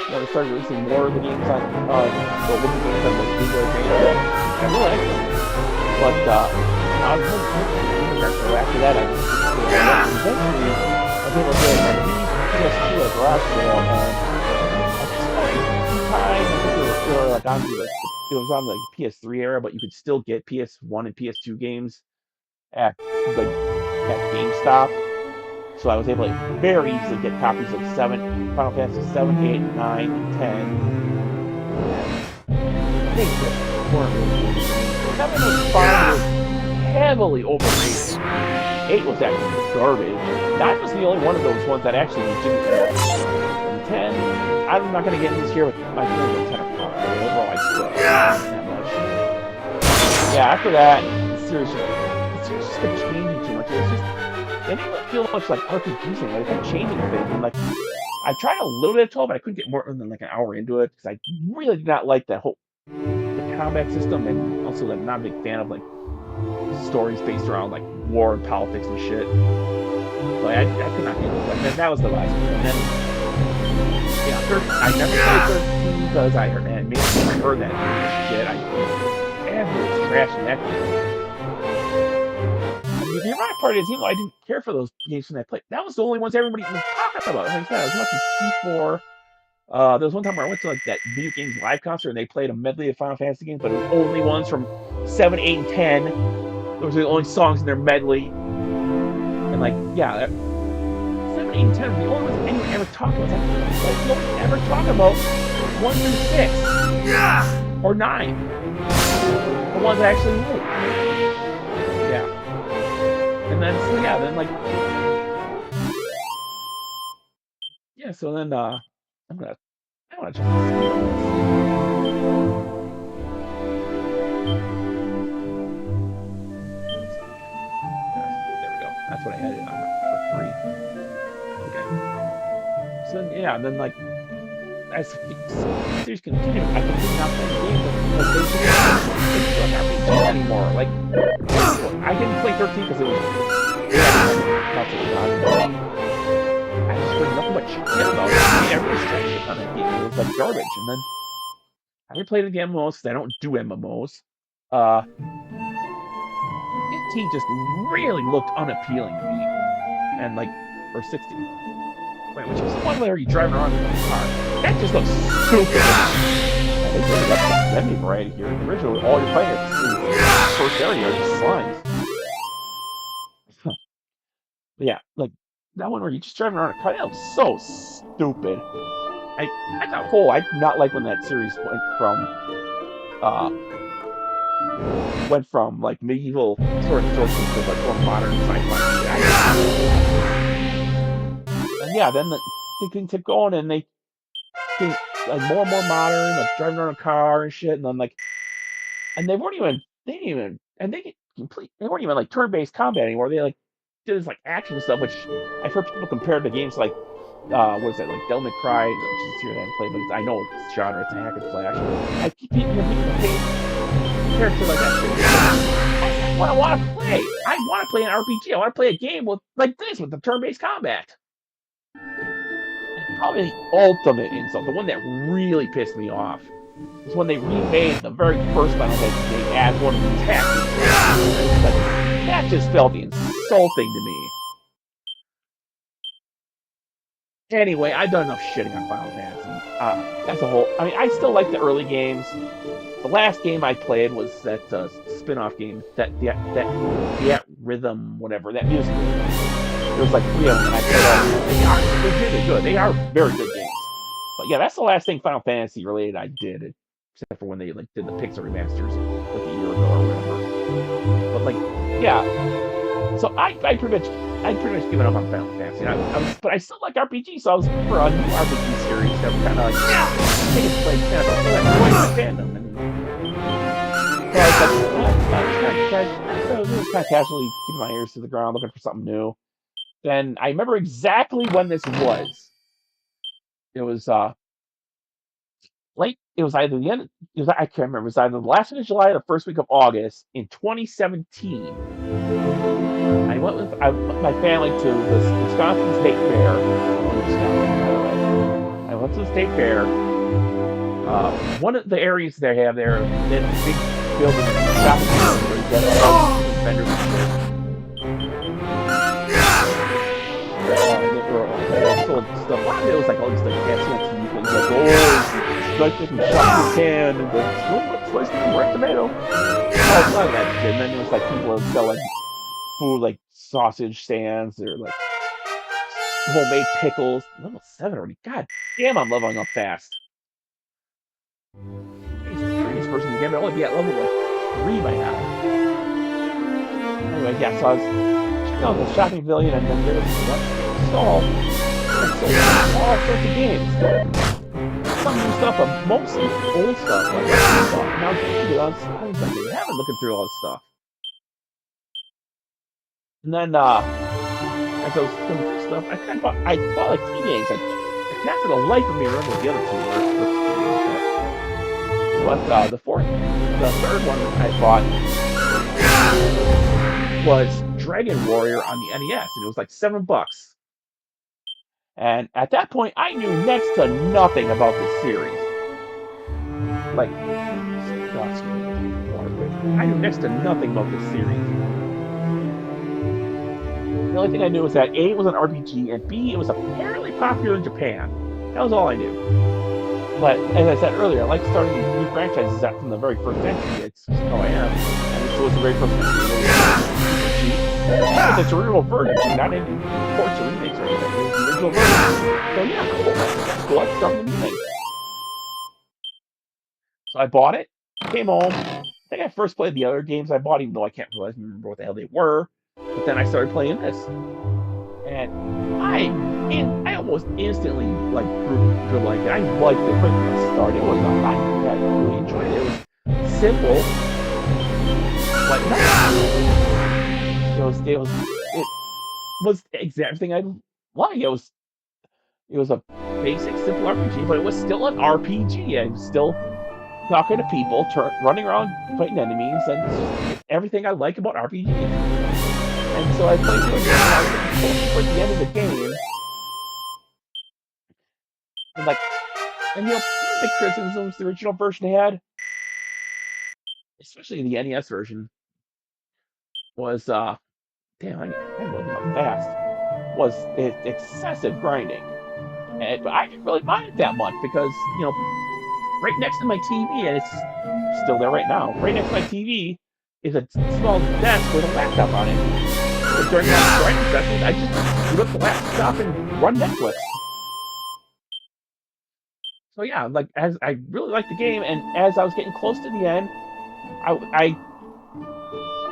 they started releasing more of the games on the Olympic games on the Blu-ray game. I really liked them. But I was really so after that, eventually I was able to get a PS2 at a garage sale, and I spent some time. I think they were like it was on the PS3 era, but you could still get PS1 and PS2 games at GameStop. So I was able to very easily get copies of Final Fantasy 7, 8, 9, and 10. They just weren't really good. 7 was fine, was heavily overrated. 8 was actually garbage. 9 was the only one of those ones that actually legitimately worked. And 10, I'm not going to get into this here with my feelings on 10 or 4. Overall, I still that much. Yeah, after that, the series just kept changing too much. It was just, it didn't feel much like RPGs anymore. They kept changing things. And like, I tried a little bit of 12, but I couldn't get more than like an hour into it because I really did not like the combat system, and also I'm not a big fan of like stories based around like war and politics and shit. But I could not handle it. And then that was the last one. And then I never played 13 because I heard that shit. Everyone's trashing that game. The ironic part is, I didn't care for those games when I played. That was the only ones everybody was talking about. Like I said, I was watching C4. There was one time where I went to like that video games live concert and they played a medley of Final Fantasy games, but it was only ones from 7, 8, and 10. Those were the only songs in their medley. And like, yeah, 7, 8, and 10 were the only ones anyone ever talked about. Like no one ever talked about 1 through 6. Or 9. The ones I actually knew. Yeah. And then, so yeah, then like, yeah, so then, I want to check this out. There we go. That's what I had it on for 3. Okay. So then, yeah, and then like, as the series continued, I continued not playing the game, but they didn't RPG anymore. Like, I didn't play 13 because it was I just heard nothing but shit about it. Everybody's trying shit on that game. It was like garbage. And then I replayed the game MMOs because I don't do MMOs. 15 just really looked unappealing to me. And like, or 16. Wait, which was the one where you drive around in the car? That just looks stupid. Yeah, they really got some menu variety here. In the original, all you're fighting is the first area are just slimes. Yeah, like that one where you just driving around a car, that was so stupid. I thought, I did not like when that series went from like medieval sort of sources to like more modern sci-fi. And yeah, then the thing kept going, and they became like more and more modern, like driving around a car and shit, and then like, and they weren't even like turn-based combat anymore. They like did this like action stuff, which I've heard people compare to games like what is that, like Devil May Cry, which is a series I haven't played, but I know it's genre, it's a hack and slash. I keep people compare to like that shit. That's what I want to play. I want to play an RPG. I want to play a game with like this, with the turn-based combat. And probably the ultimate insult, the one that really pissed me off, was when they remade the very first Final Fantasy game as one of these hacks. That just felt insulting to me. Anyway, I've done enough shitting on Final Fantasy. As a whole, I mean, I still like the early games. The last game I played was that spin-off game, that rhythm, whatever, that music game. There was like 3 of them, and I played all of them. They are really good. They are very good games. But yeah, that's the last thing Final Fantasy related I did. except for when they like did the Pixar remasters like a year ago or whatever. But like, yeah. So I pretty much given up on Final Fantasy. But I still like RPGs, so I was looking for a new RPG series that was kind of like, I think it's like kind of a fandom. And so I was just kind of casually keeping my ears to the ground, looking for something new. Then I remember exactly when this was. It was late. It was either the end. I can't remember. It was either the last week of July or the first week of August in 2017. I went with my family to the Wisconsin State Fair. I went to the State Fair. One of the areas they have there, they have a big building, shopping center, where you get all these vendors and shit. A lot of it was like all these like fancy people, like like different shots in can, and like slice of red tomato. A lot of that shit. And then there was like people that sell like food, like sausage stands or like homemade pickles. Level 7 already. God damn, I'm leveling up fast. Previous person in the game, I'd only be at level like 3 by now. Anyway, yeah, so I was checking out the shopping pavilion, and then there was one stall that sold all sorts of games. Some new stuff, but mostly old stuff. Like stuff. And I was like, I haven't looking through all this stuff. And then, as I was going through stuff, I bought like 3 games. I can't for the life of me remember what the other 2 were. But the third one I bought was Dragon Warrior on the NES, and it was like $7. And at that point, I knew next to nothing about this series. Like, I knew next to nothing about this series. The only thing I knew was that A, it was an RPG, and B, it was apparently popular in Japan. That was all I knew. But, as I said earlier, I like starting new franchises out from the very first entry. It's just how I am. And this was the very first entry. It's its original version, not any ports or remakes or anything. It was the original version. So yeah, cool. That's cool. I can start from the beginning. So I bought it, came home. I think I first played the other games I bought, even though I can't remember what the hell they were. But then I started playing this. And I almost instantly like grew to like it. I liked it right from the start. It was I really enjoyed it. It was simple, but not. It was everything I like. It was a basic, simple RPG, but it was still an RPG. I was still talking to people, running around fighting enemies, and everything I like about RPGs. And so I played through it, and I was getting towards the end of the game. And you know, the criticisms the original version had, especially the NES version, was damn, I'm looking up fast. Was excessive grinding, but I didn't really mind it that much because you know, right next to my TV, and it's still there right now. Right next to my TV is a small desk with a laptop on it. So during that grinding session, I just boot up the laptop and run Netflix. So yeah, like as I really liked the game, and as I was getting close to the end, I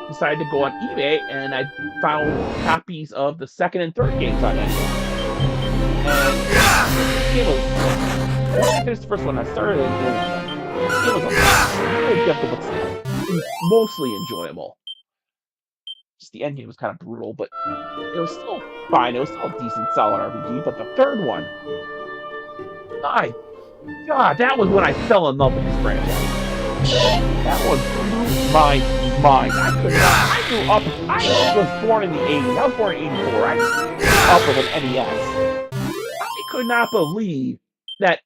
decided to go on eBay, and I found copies of the second and third games on NES. And once I finished the first one, I started it. It was a really difficult, but mostly enjoyable. Just the end game was kind of brutal, but it was still fine. It was still a decent, solid RPG. But the third one, my God, that was when I fell in love with this franchise. That one blew my mind. I was born in the 80s. I was born in 84. I grew up with an NES. I could not believe that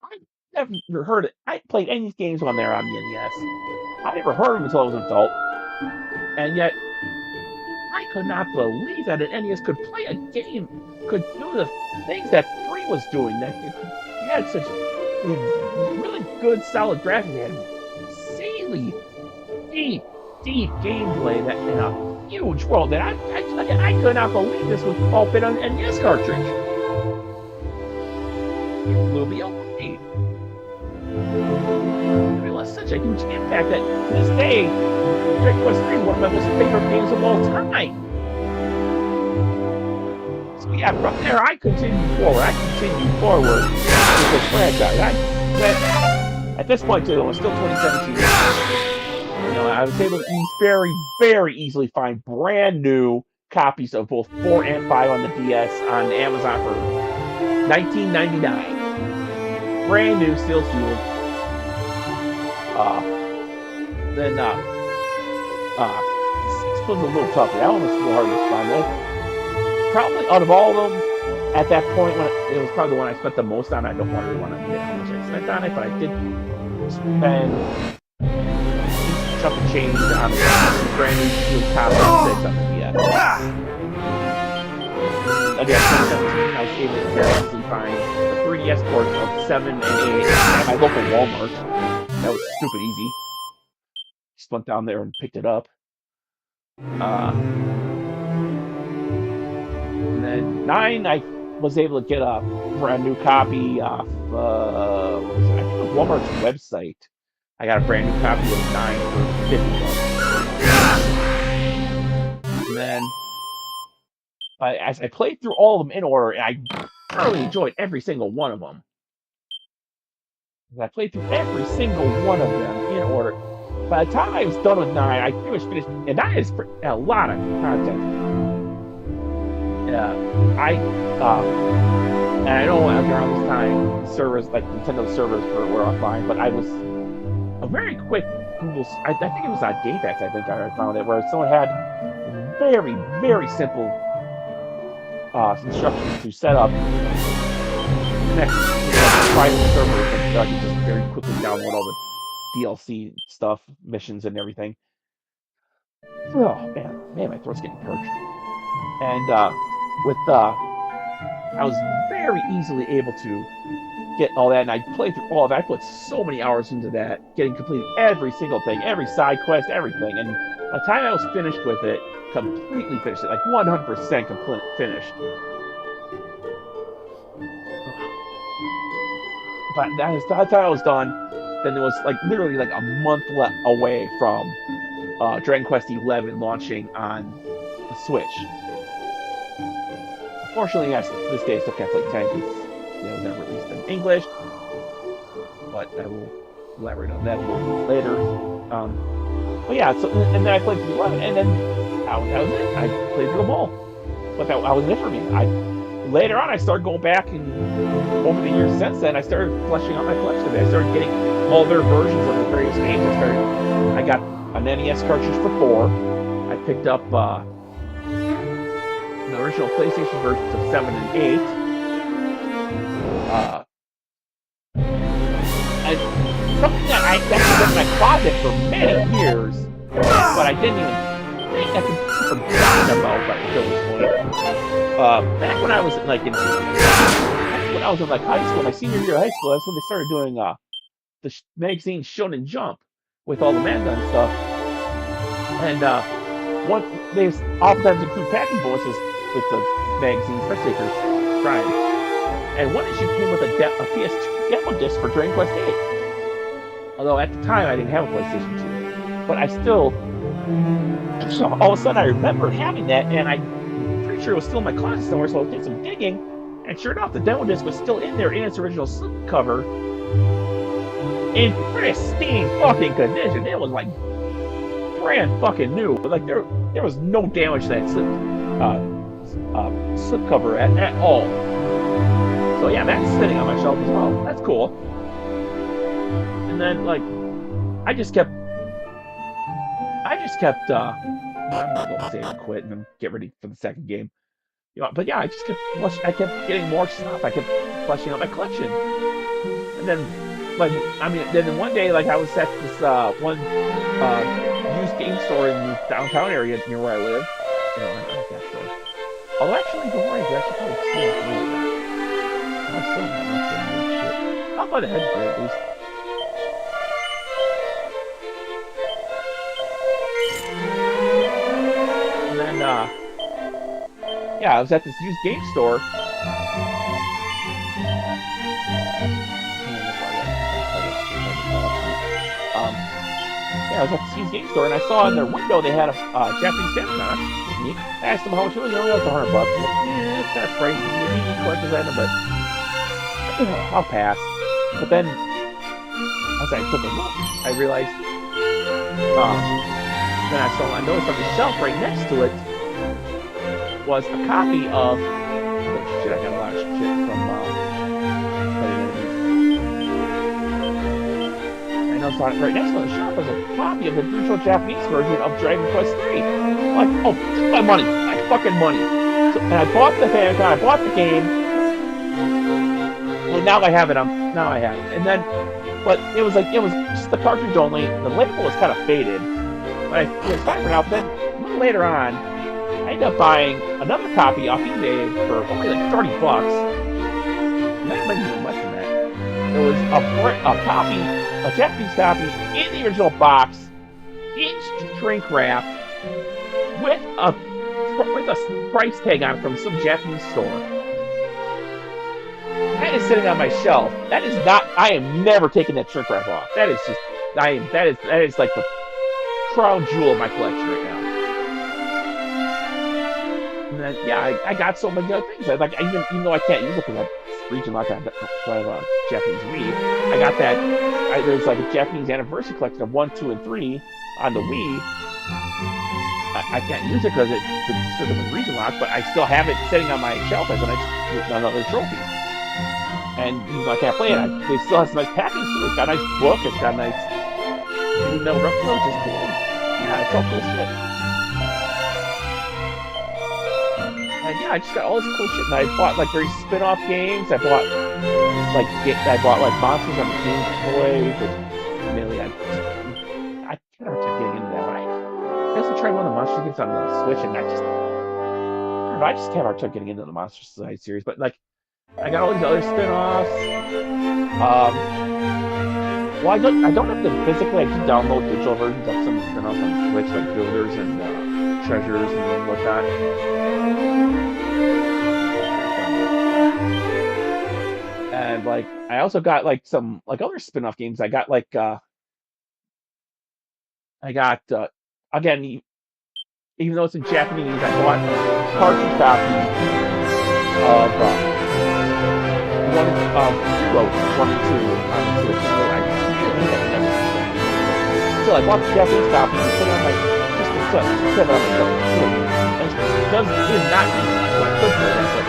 I never heard it. I played any games on there on the NES. I never heard of them until I was an adult. And yet, I could not believe that an NES could play a game, could do the things that 3 was doing. That it had such really good, solid graphics. It had insanely deep gameplay that in a huge world that I could not believe this was all fit on an NES cartridge. It blew me away. much. I can jam-pack that. To this day, Dragon Quest III is one of my most favorite games of all time. So yeah, from there I continued forward with this franchise. At this point, it was still 2017. You know, I was able to very, very easily find brand new copies of both 4 and 5 on the DS on Amazon for $19.99. Brand new, still sealed. Then 6 was a little tougher. That one was a little harder to find. Probably out of all of them, at that point, when it was probably the one I spent the most on. I don't really want to admit how much I spent on it, but I did spend a chunk of change on the brand new sealed copy of 6 on the DS. Again, 2017, I was able to carelessly find the 3DS ports of 7 and 8 at my local Walmart. That was stupid easy. Just went down there and picked it up. And then 9, I was able to get a brand new copy off, what was it? I think it was Walmart's website. I got a brand new copy of 9 for $50. And then, as I played through all of them in order, and I thoroughly enjoyed every single one of them. I played through every single one of them in order. By the time I was done with 9, I pretty much finished, and 9 is a lot of content. And I know around this time, servers, like Nintendo servers were offline, but I was a very quick Google, I think it was on GameFAQs, I think I found it, where someone had very, very simple instructions to set up connect private servers and I could just very quickly download all the DLC stuff, missions, and everything. Oh man, my throat's getting perked. And I was very easily able to get all that, and I played through all of it. I put so many hours into that, getting completed every single thing, every side quest, everything. And by the time I was finished with it, completely finished it, like 100% complete finished. But by the time I was done, then it was like literally like a month away from Dragon Quest XI launching on the Switch. Unfortunately, to this day, I still can't play 10 because it was never released in English. But I will elaborate on that a little later. But yeah, so and then I played through 11, and then that was it. I played through them all. But that was it for me. Later on, I started going back, and over the years since then, I started fleshing out my collection. I started getting all their versions of the various games. I got an NES cartridge for 4. I picked up the original PlayStation versions of 7 and 8. And something that I kept in my closet for many years, but I didn't even think I could forgotten about until this point. Back when I was like in high school, my senior year of high school, that's when they started doing the magazine Shonen Jump with all the manga and stuff. And they oftentimes include packing bonuses with the magazine, especially if you're trying. And one issue came with a PS2 demo disc for Dragon Quest VIII. Although at the time I didn't have a PlayStation 2, but I still. So all of a sudden I remember having that, and I'm pretty sure it was still in my closet somewhere. So I did some digging, and sure enough, the demo disc was still in there in its original slipcover, in pristine fucking condition. It was like brand fucking new. Like there was no damage to that slipcover at all. So yeah, that's sitting on my shelf as well. That's cool. And then like I just kept I'm not going to say quit and then get ready for the second game. You know, but yeah, I kept getting more stuff. I kept fleshing out my collection. And then then one day like I was at this one used game store in the downtown area near where I live. You know, I like that store. Although actually, don't worry, they're actually probably still doing that. I still have enough for new shit. I'll buy the headgear at least. And then, yeah, I was at this used game store. Yeah, I was at the Steve's Game Store, and I saw in their window they had a Japanese Famicom. I asked them how much it was. You know, it was $100. I'm like, yeah, it's kind of pricey. You need a collector's item, but you know, I'll pass. But then, as I took a look, I realized, then I noticed on the shelf right next to it was a copy of. Oh shit! I got a lot of shit from. I know, so right next to the shop was a copy of the virtual Japanese version of Dragon Quest III. I'm like, oh, my money, my fucking money. So, and I bought the Famicom, I bought the game. Well, now I have it. Now I have it. And then, but it was just the cartridge only. The label was kind of faded. But it was fine for now. But then a little later on, I ended up buying another copy off eBay for only like $30. That might be even less than that. It was a Japanese copy in the original box, in shrink wrap, with a price tag on it from some Japanese store. That is sitting on my shelf. That is not. I am never taking that shrink wrap off. That is just. That is like the crown jewel of my collection right now. And then, yeah, I got so many other things. Even though I can't use it because I region locked on Japanese Wii, I got that. There's like a Japanese anniversary collection of 1, 2, and 3 on the Wii. I can't use it because it's sort of a region lock, but I still have it sitting on my shelf as another trophy. And even though I can't play it, it still has some nice packaging too. It's got a nice book. It's got a nice metal replica, which is cool. Yeah, it's all cool shit. And yeah, I just got all this cool shit. And I bought like various spin-off games. I bought like Monsters on the Game Boy, which really I kind of kept getting into that one. I also tried one of the Monster games on the Switch, and I don't know, I just can't hard time getting into the Monster Society series. But like, I got all these other spin-offs. Well, I don't have them physically. I just download digital versions of some of the spin-offs on Switch, like Builders and Treasures and whatnot. And like, I also got like some like other spin-off games. I got again, even though it's in Japanese, I bought cartridge copy of Hero 1 and 2 on the Switch. So I bought the Japanese copy and put it on my just to set it on my shelf. And it is not really like I could play that, but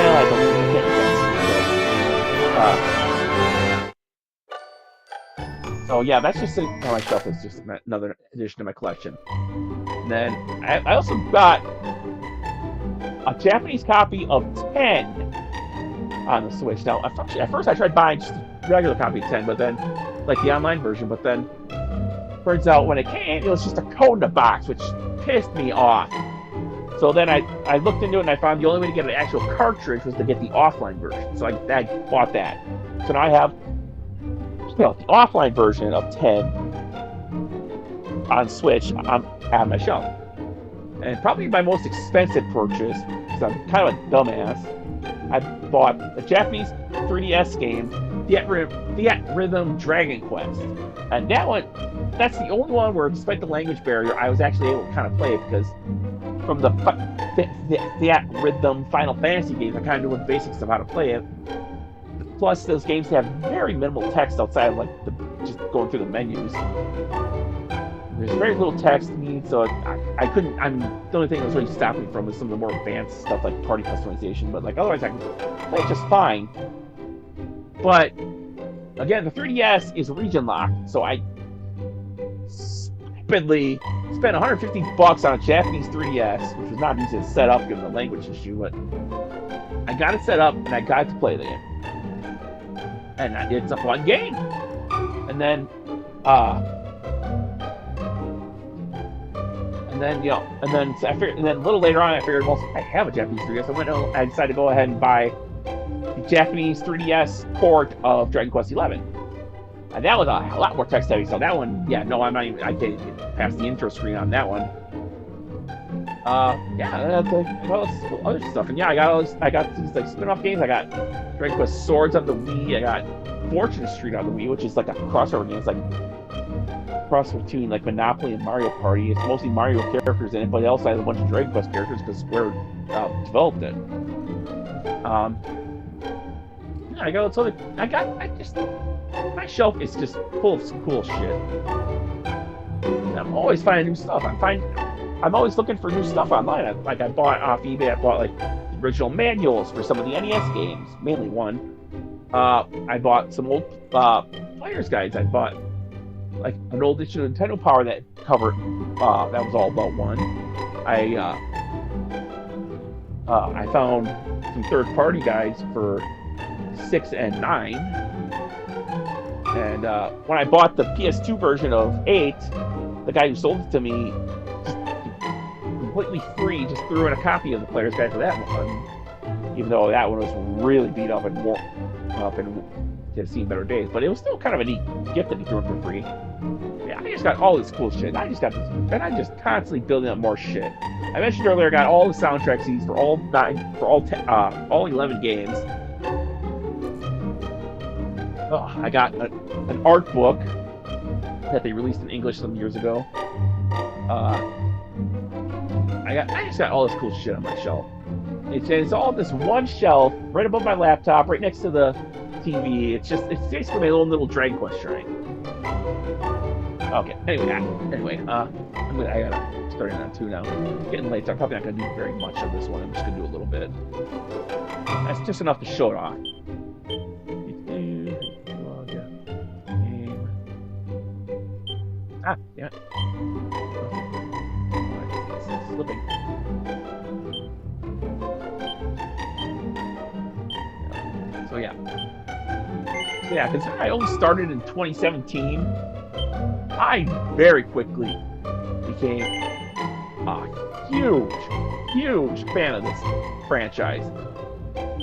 I don't think I can. So yeah, that's just sitting on my shelf as just another addition to my collection. And then I also got a Japanese copy of 10 on the Switch. Now, at first I tried buying just a regular copy of 10, but then, like the online version, but then turns out when it came, it was just a code in a box, which pissed me off. So then I looked into it and I found the only way to get an actual cartridge was to get the offline version. So I bought that. So now I have the offline version of 10 on Switch on my shelf. And probably my most expensive purchase, because I'm kind of a dumbass, I bought a Japanese 3DS game, Fiat Rhythm Dragon Quest. And that's the only one where, despite the language barrier, I was actually able to kind of play it, because from the Fiat Rhythm Final Fantasy games, I kind of knew the basics of how to play it. Plus, those games have very minimal text outside of like just going through the menus. There's very little text needed, so I couldn't. The only thing that was really stopping me from was some of the more advanced stuff like party customization. But like otherwise, I can play it just fine. But again, the 3DS is region locked, so I stupidly spent $150 on a Japanese 3DS, which was not easy to set up given the language issue. But I got it set up and I got to play the game, and it's a fun game. And then a little later on, I figured, well, I have a Japanese 3DS. I decided to go ahead and buy the Japanese 3DS port of Dragon Quest XI. And that was a lot more text heavy. So that one, I can't even past the intro screen on that one. Other stuff. And yeah, I got these like spin-off games. I got Dragon Quest Swords on the Wii. I got Fortune Street on the Wii, which is like a crossover game. It's like cross between like Monopoly and Mario Party. It's mostly Mario characters in it, but it also has a bunch of Dragon Quest characters because Square developed it. Yeah, I got other. My shelf is just full of some cool shit. And I'm always finding new stuff. I'm always looking for new stuff online. I bought off eBay. I bought like the original manuals for some of the NES games, mainly one. I bought some old players' guides. I bought like an old issue of Nintendo Power that covered that was all about one. I found some third-party guides for 6 and 9. And when I bought the PS2 version of 8, the guy who sold it to me, just completely free, just threw in a copy of the player's guide for that one, even though that one was really beat up and more up and had seen better days. But it was still kind of a neat gift that he threw in for free. Yeah, I just got all this cool shit. I just got this, and I'm just constantly building up more shit. I mentioned earlier, I got all the soundtrack CDs for all 11 games. Oh, I got an art book that they released in English some years ago. I just got all this cool shit on my shelf. It's all this one shelf right above my laptop, right next to the TV. It's basically my own little Dragon Quest shrine. Okay. Anyway, I gotta start on 2 now. It's getting late, so I'm probably not gonna do very much of this one. I'm just gonna do a little bit. That's just enough to show it off. Yeah. It's slipping. So yeah, considering I only started in 2017, I very quickly became a huge fan of this franchise.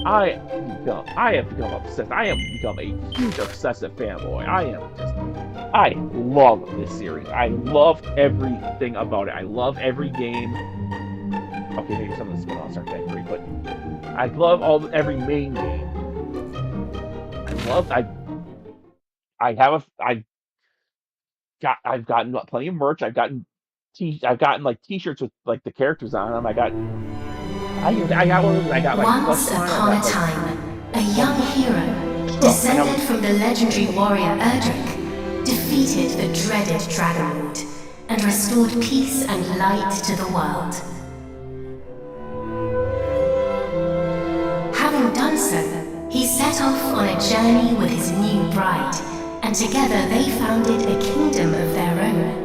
I have become obsessed. I have become a huge obsessive fanboy. I love this series. I love everything about it. I love every game. Okay, maybe some of the spin-offs aren't that great, but I love every main game. I've gotten plenty of merch. I've gotten like T-shirts with like the characters on them. I got one of those. I got like Once upon a time, a young hero, descended from the legendary warrior Erdrick, defeated the dreaded Dragon Lord and restored peace and light to the world. Having done so, he set off on a journey with his new bride, and together they founded a kingdom of their own.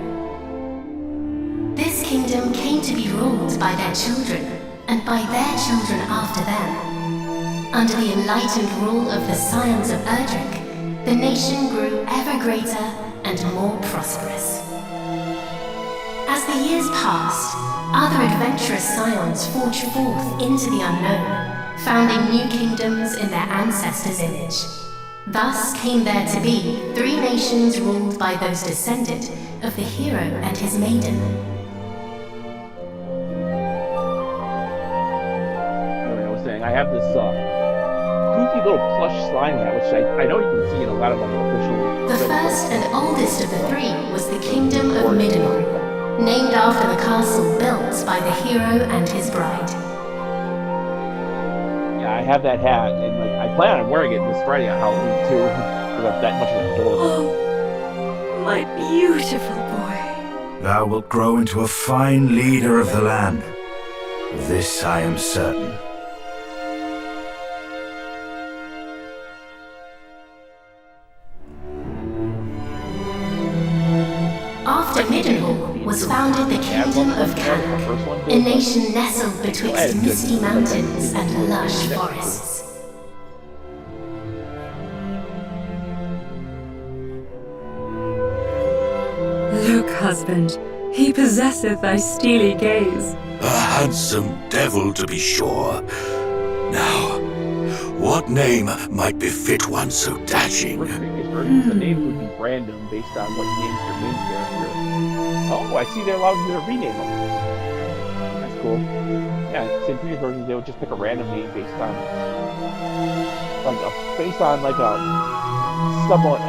This kingdom came to be ruled by their children, and by their children after them. Under the enlightened rule of the scions of Erdrick, the nation grew ever greater and more prosperous. As the years passed, other adventurous scions forged forth into the unknown, founding new kingdoms in their ancestors' image. Thus came there to be 3 nations ruled by those descended of the hero and his maiden. Anyway, I was saying, I have this goofy little plush slime hat, which I know you can see in a lot of like official... The first and oldest of the 3 was the kingdom of Middenal, named after the castle built by the hero and his bride. Yeah, I have that hat, and like I plan on wearing it this Friday on Halloween too, because I'm that much of a dork. Oh, my beautiful boy. Thou wilt grow into a fine leader of the land. Of this I am certain. After Middenhall was founded the kingdom of Canuck, a nation nestled betwixt misty mountains and lush forests. Look, husband, he possesseth thy steely gaze. A handsome devil, to be sure. Now, what name might befit one so dashing? The names would be random based on what names your main character. Oh, I see they're allowed you to rename them. That's cool. Yeah, in previous versions they would just pick a random name based on someone.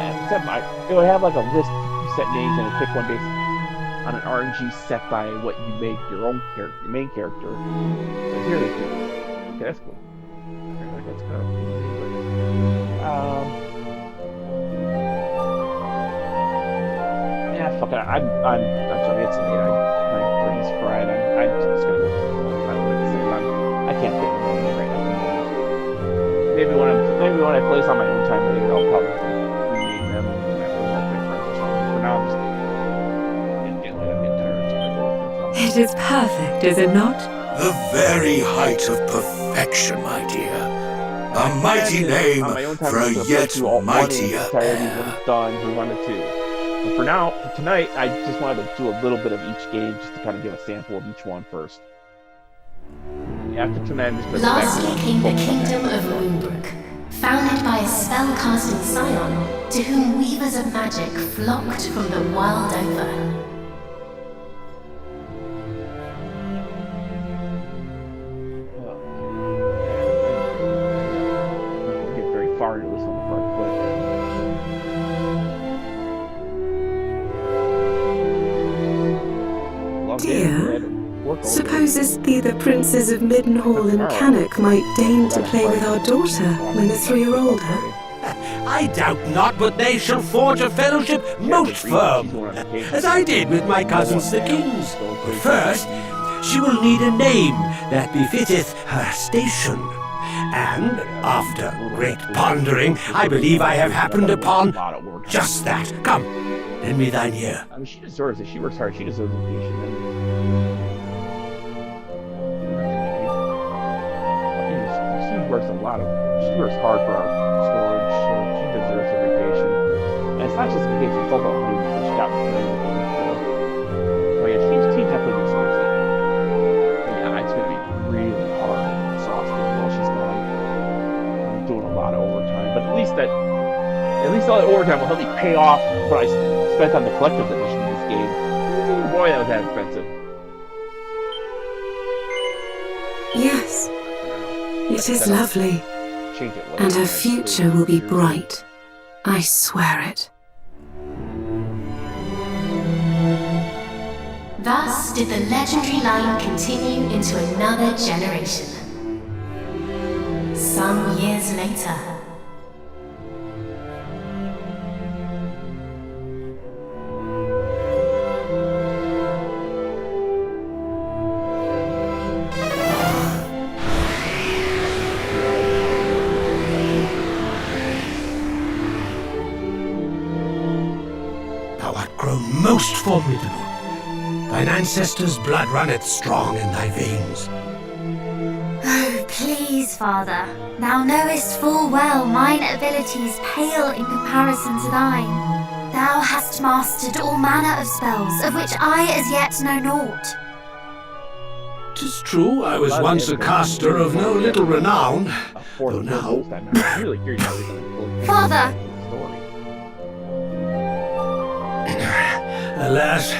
It would have like a list. set names and pick one based on an RNG set by what you make your own character, your main character. So here they do. Okay, that's cool. That's kind of cool. Yeah, fuck it. I'm sorry. It's late. My brain's fried. I'm just gonna go. I can't get it right now. Maybe when I play this on my own time later, I'll probably rename them and after my friends or something. For now, I'm just getting late. I'm getting tired. So I'm gonna go. It is perfect, is it not? The very height of perfection, my dear. A mighty name for a yet mightier heir. Done. We wanted to. But for now, for tonight, I just wanted to do a little bit of each game just to kind of give a sample of each one first. After tonight, I'm just going to Lastly came the kingdom of Moonbrook, founded by a spell-casting scion to whom weavers of magic flocked from the world over. Get very far into this one before I quit. Dear, supposest thee the princes of Middenhall and Cannock might deign to play with our daughter when the three are older? I doubt not, but they shall forge a fellowship most firm, as I did with my cousins the kings. But first, she will need a name that befitteth her station. And after great pondering, I believe I have happened upon just that. Come, lend me thine ear. I mean, she deserves it. She works hard. She deserves vacation. She works hard for our storage, so she deserves a vacation. And it's not just a vacation, it's also a honeymoon. She got married. Oh yeah, she definitely deserves it. But yeah, it's gonna be really hard and exhausting while she's gone. I'm doing a lot of overtime, but at least all that overtime will help me pay off what I spent on the collector's edition of this game. Ooh, boy, that was that expensive. Yes, it is lovely. And her future will be bright. I swear it. Thus did the legendary line continue into another generation. Some years later, Thou art grown most formidable. Thine ancestors' blood runneth strong in thy veins. Oh, please, Father. Thou knowest full well mine abilities pale in comparison to thine. Thou hast mastered all manner of spells, of which I as yet know naught. 'Tis true, I was once a caster of no little renown, though now... I'm really curious how they're going to Father! Alas,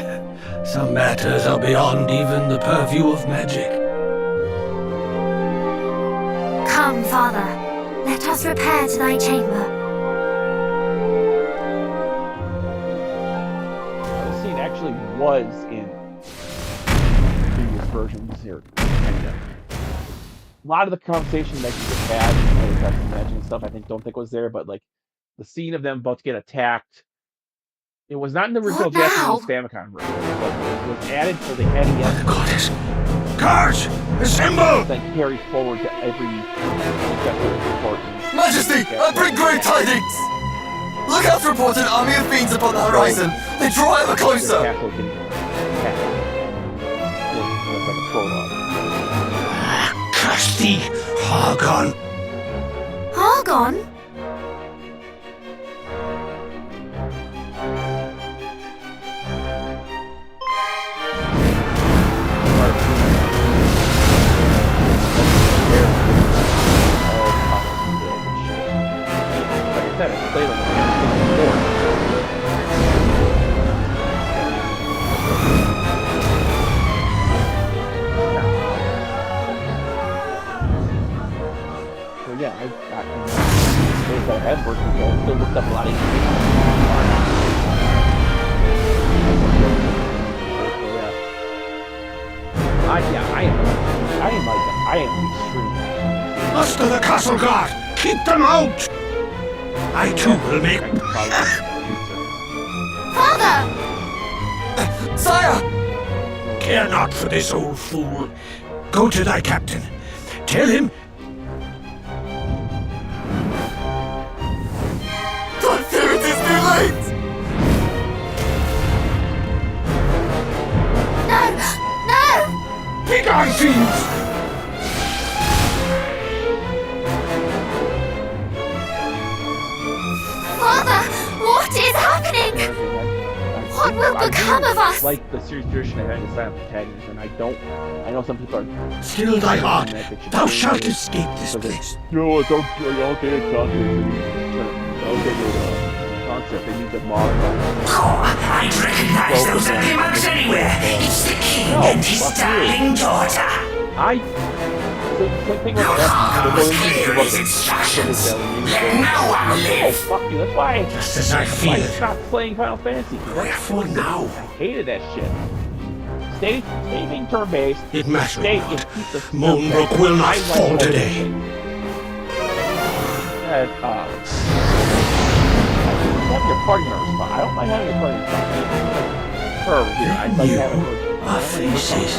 some matters are beyond even the purview of magic. Come, Father. Let us repair to thy chamber. The scene actually was in previous versions here. And, a lot of the conversation that you just had, magic and stuff, I don't think was there, but like the scene of them about to get attacked. It was not in the original Japanese Famicom version, but it was added for the NES. The goddess! Guards! Assemble! Then carried forward to every report. Majesty, I bring great tidings! Lookouts report an army of fiends upon the horizon. They draw ever closer. Curse thee, Hargon! Hargon? Played on the board. So yeah, I head working, so I still looked up a lot of information. I am extreme. Master the castle guard! Keep them out! I too will make... Father! Sire! Care not for this old fool. Go to thy captain. Tell him... I fear it is too late! No! No! Begone, fiends! Father! What is happening? What will become of us? Like the series tradition of having a silent protagonist, and I know some people are... Still thy heart, thou shalt escape this place. No, I don't get it, concept. They need to modify. Oh, I'd recognize those monks anywhere. It's the king and his darling daughter. Your father was clear in his instructions. Let no one Oh, live. fuck you, that's why Just as I I feared. stopped playing Final Fantasy. Wherefore now? I hated that shit. Stay being turn-based. It matters Stay not. and keep the... Moonbrook will not fall today. Have your party members fun. I don't mind having your party members fun. Her here, I like You having are faces.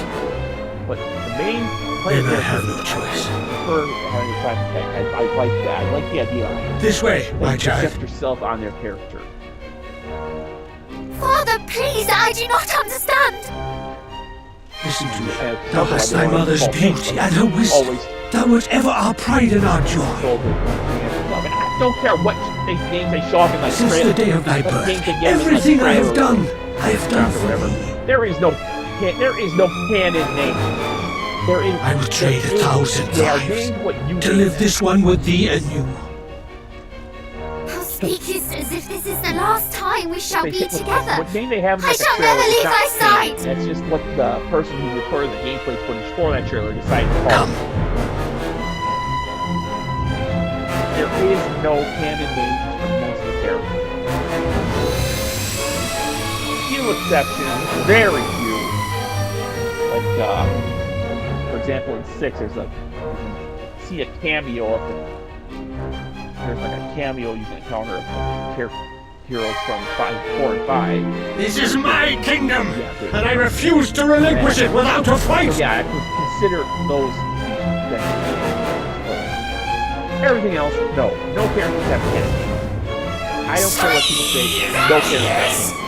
But the main Then I have no choice. her having a time attack. I like that. I like the idea behind it. This way, my child. Accept yourself on their character. Father, please, I do not understand. Listen to me. Thou hast thy mother's beauty and her wisdom. Always Thou wert ever our pride and our joy. told her. And I don't care what names they show up in like Since the day of thy what birth, names they give in, like, everything I have trailer done, I have done or for whatever. thee. There is no canon name. There is. I would trade 1,000 They are lives named what you to name live them. this one with thee and you. Thou speakest as if this is the last time we shall be together. What name they have in I like, the shall trailer never is leave not thy canon. side. That's just what the person who recorded the gameplay footage for that trailer decided to call Come. it. There is no canon name for most of the characters. Few exceptions, very few. Like, for example, in 6, there's you see a cameo of there's like a cameo you can encounter of heroes from 4 and 5. This is my kingdom, Yeah, dude. and I refuse to relinquish it without a fight. So yeah, I would consider those things. Everything else, no. No characters have canon. I don't care what people say, no characters have canon.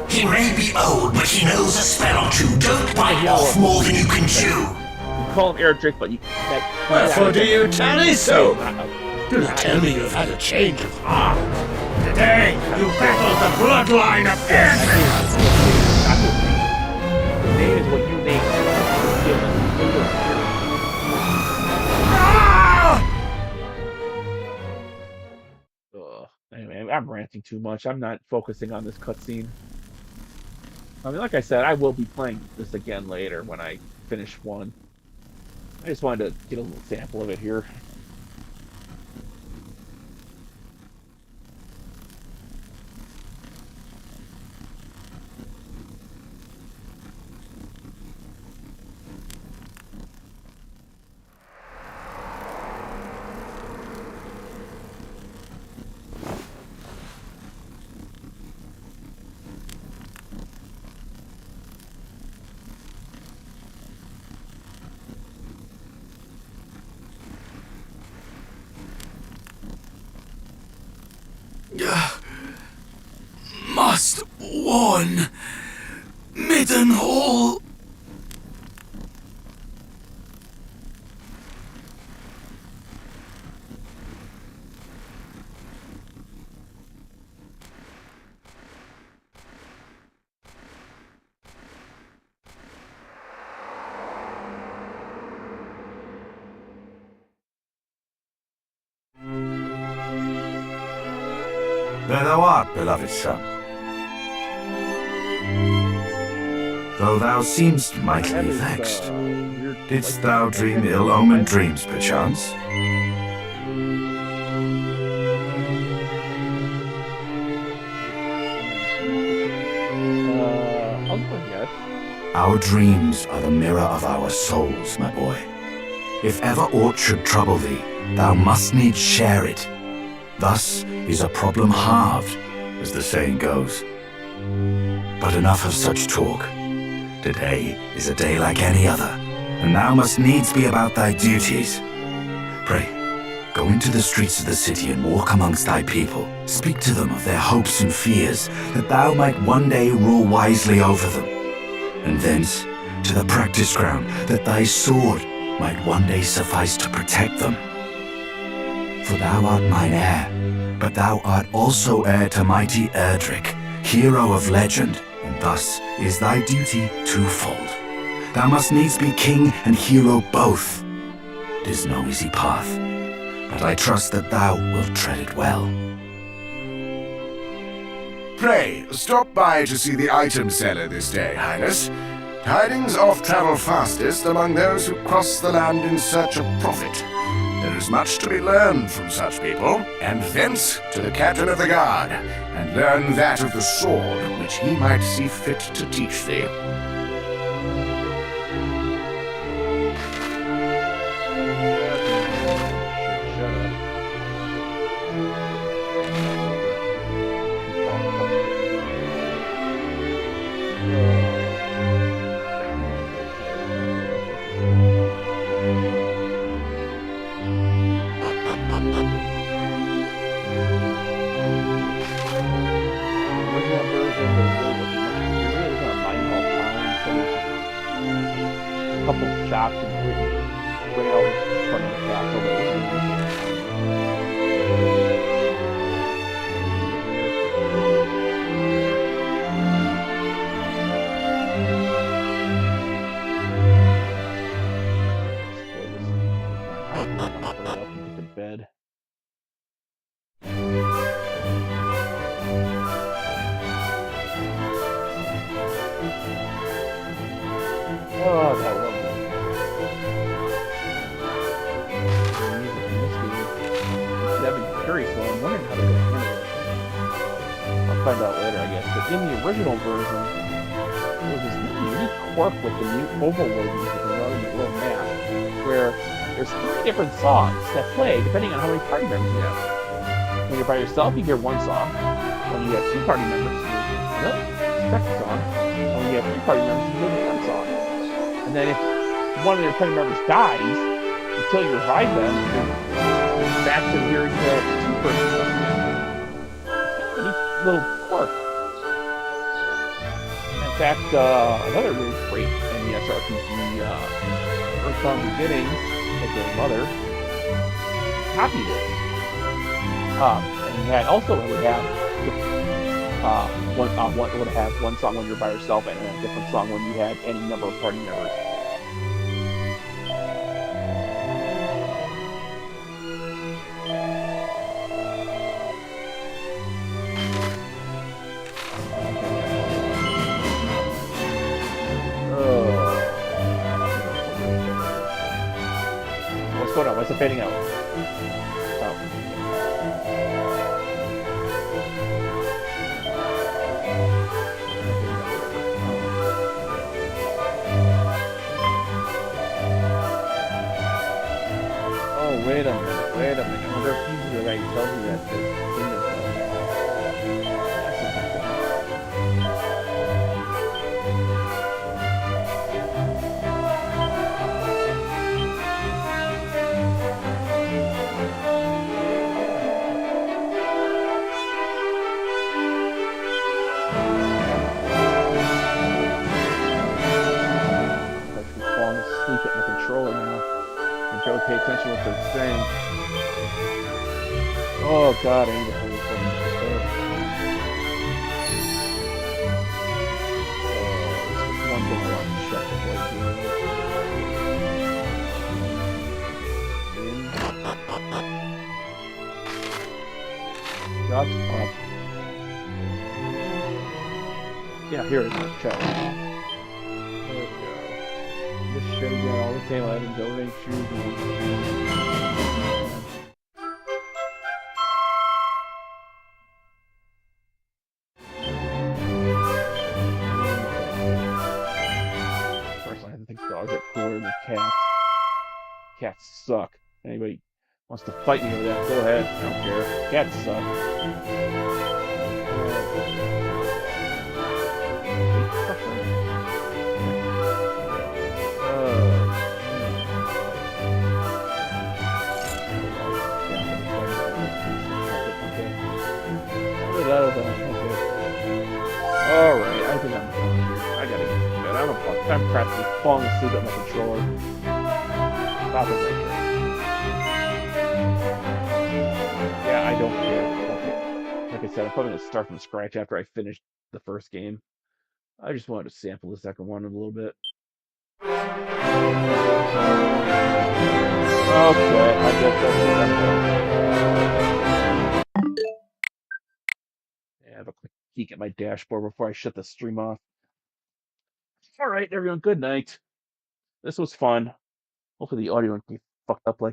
He may be old, but he knows a spell or two. Don't bite off more than you can chew. You call him Eric, but Wherefore do you tarry so? I Do not tell me you've had a change of heart. Today, you battled the bloodline of Edric. The name is what you name Anyway, I'm ranting too much. I'm not focusing on this cutscene. I mean, like I said, I will be playing this again later when I finish 1. I just wanted to get a little sample of it here. Must warn. Midden Hall. There thou art, beloved son. Though thou seemst mightily vexed, didst thou dream ill-omened dreams, perchance? Our dreams are the mirror of our souls, my boy. If ever aught should trouble thee, thou must needs share it. Thus is a problem halved, as the saying goes. But enough of such talk. Today is a day like any other, and thou must needs be about thy duties. Pray, go into the streets of the city and walk amongst thy people. Speak to them of their hopes and fears, that thou might one day rule wisely over them. And thence to the practice ground, that thy sword might one day suffice to protect them. For thou art mine heir, but thou art also heir to mighty Erdrick, hero of legend, and thus is thy duty twofold. Thou must needs be king and hero both. 'Tis no easy path, but I trust that thou wilt tread it well. Pray, stop by to see the item seller this day, Highness. Tidings oft travel fastest among those who cross the land in search of profit. There is much to be learned from such people, and thence to the captain of the guard, and learn that of the sword which he might see fit to teach thee. Couple shops and rails in front of the castle that was in bed. Oh, that was curious, so I'm wondering how they're going to handle it. I'll find out later, I guess. But in the original version, there was this really unique quirk with the new KOBO logos that are on the little map, where there's 3 different songs that play depending on how many party members you have. When you're by yourself, you hear one song. When you have 2 party members, you hear another second song. When you have 3 party members, you hear the third song. And then if one of your party members dies, until you revive them, you're back to hearing the 2-person song again. It's a neat little quirk. In fact, another really great NES RPG, Earth Song Beginnings, like their mother, copied it. And that also would have one song when you're by yourself and a different song when you had any number of party members. What's going on? Why's it fading out? Oh, wait a minute. I wonder if he's the right tells you that this thing is falling asleep at the controller now. Don't pay attention to what they're saying. Oh god, I need to hold this one. This is one thing I want to check before I do it. Shut up. Yeah, here it is. Check. There we go. This shows you all the same items over and choose. Dogs are cooler than cats. Cats suck. Anybody wants to fight me over that, go ahead. I don't care. Cats suck. Alright, I think I'm done here. I gotta get to bed. I'm practically falling asleep at my controller. Stop it right here. Yeah, I don't care. Like I said, I'm probably gonna start from scratch after I finish the first game. I just wanted to sample the second one a little bit. Okay, I guess that's what I'm doing. Yeah, have a quick peek at my dashboard before I shut the stream off. Alright, everyone, good night. This was fun. Hopefully the audio won't be fucked up like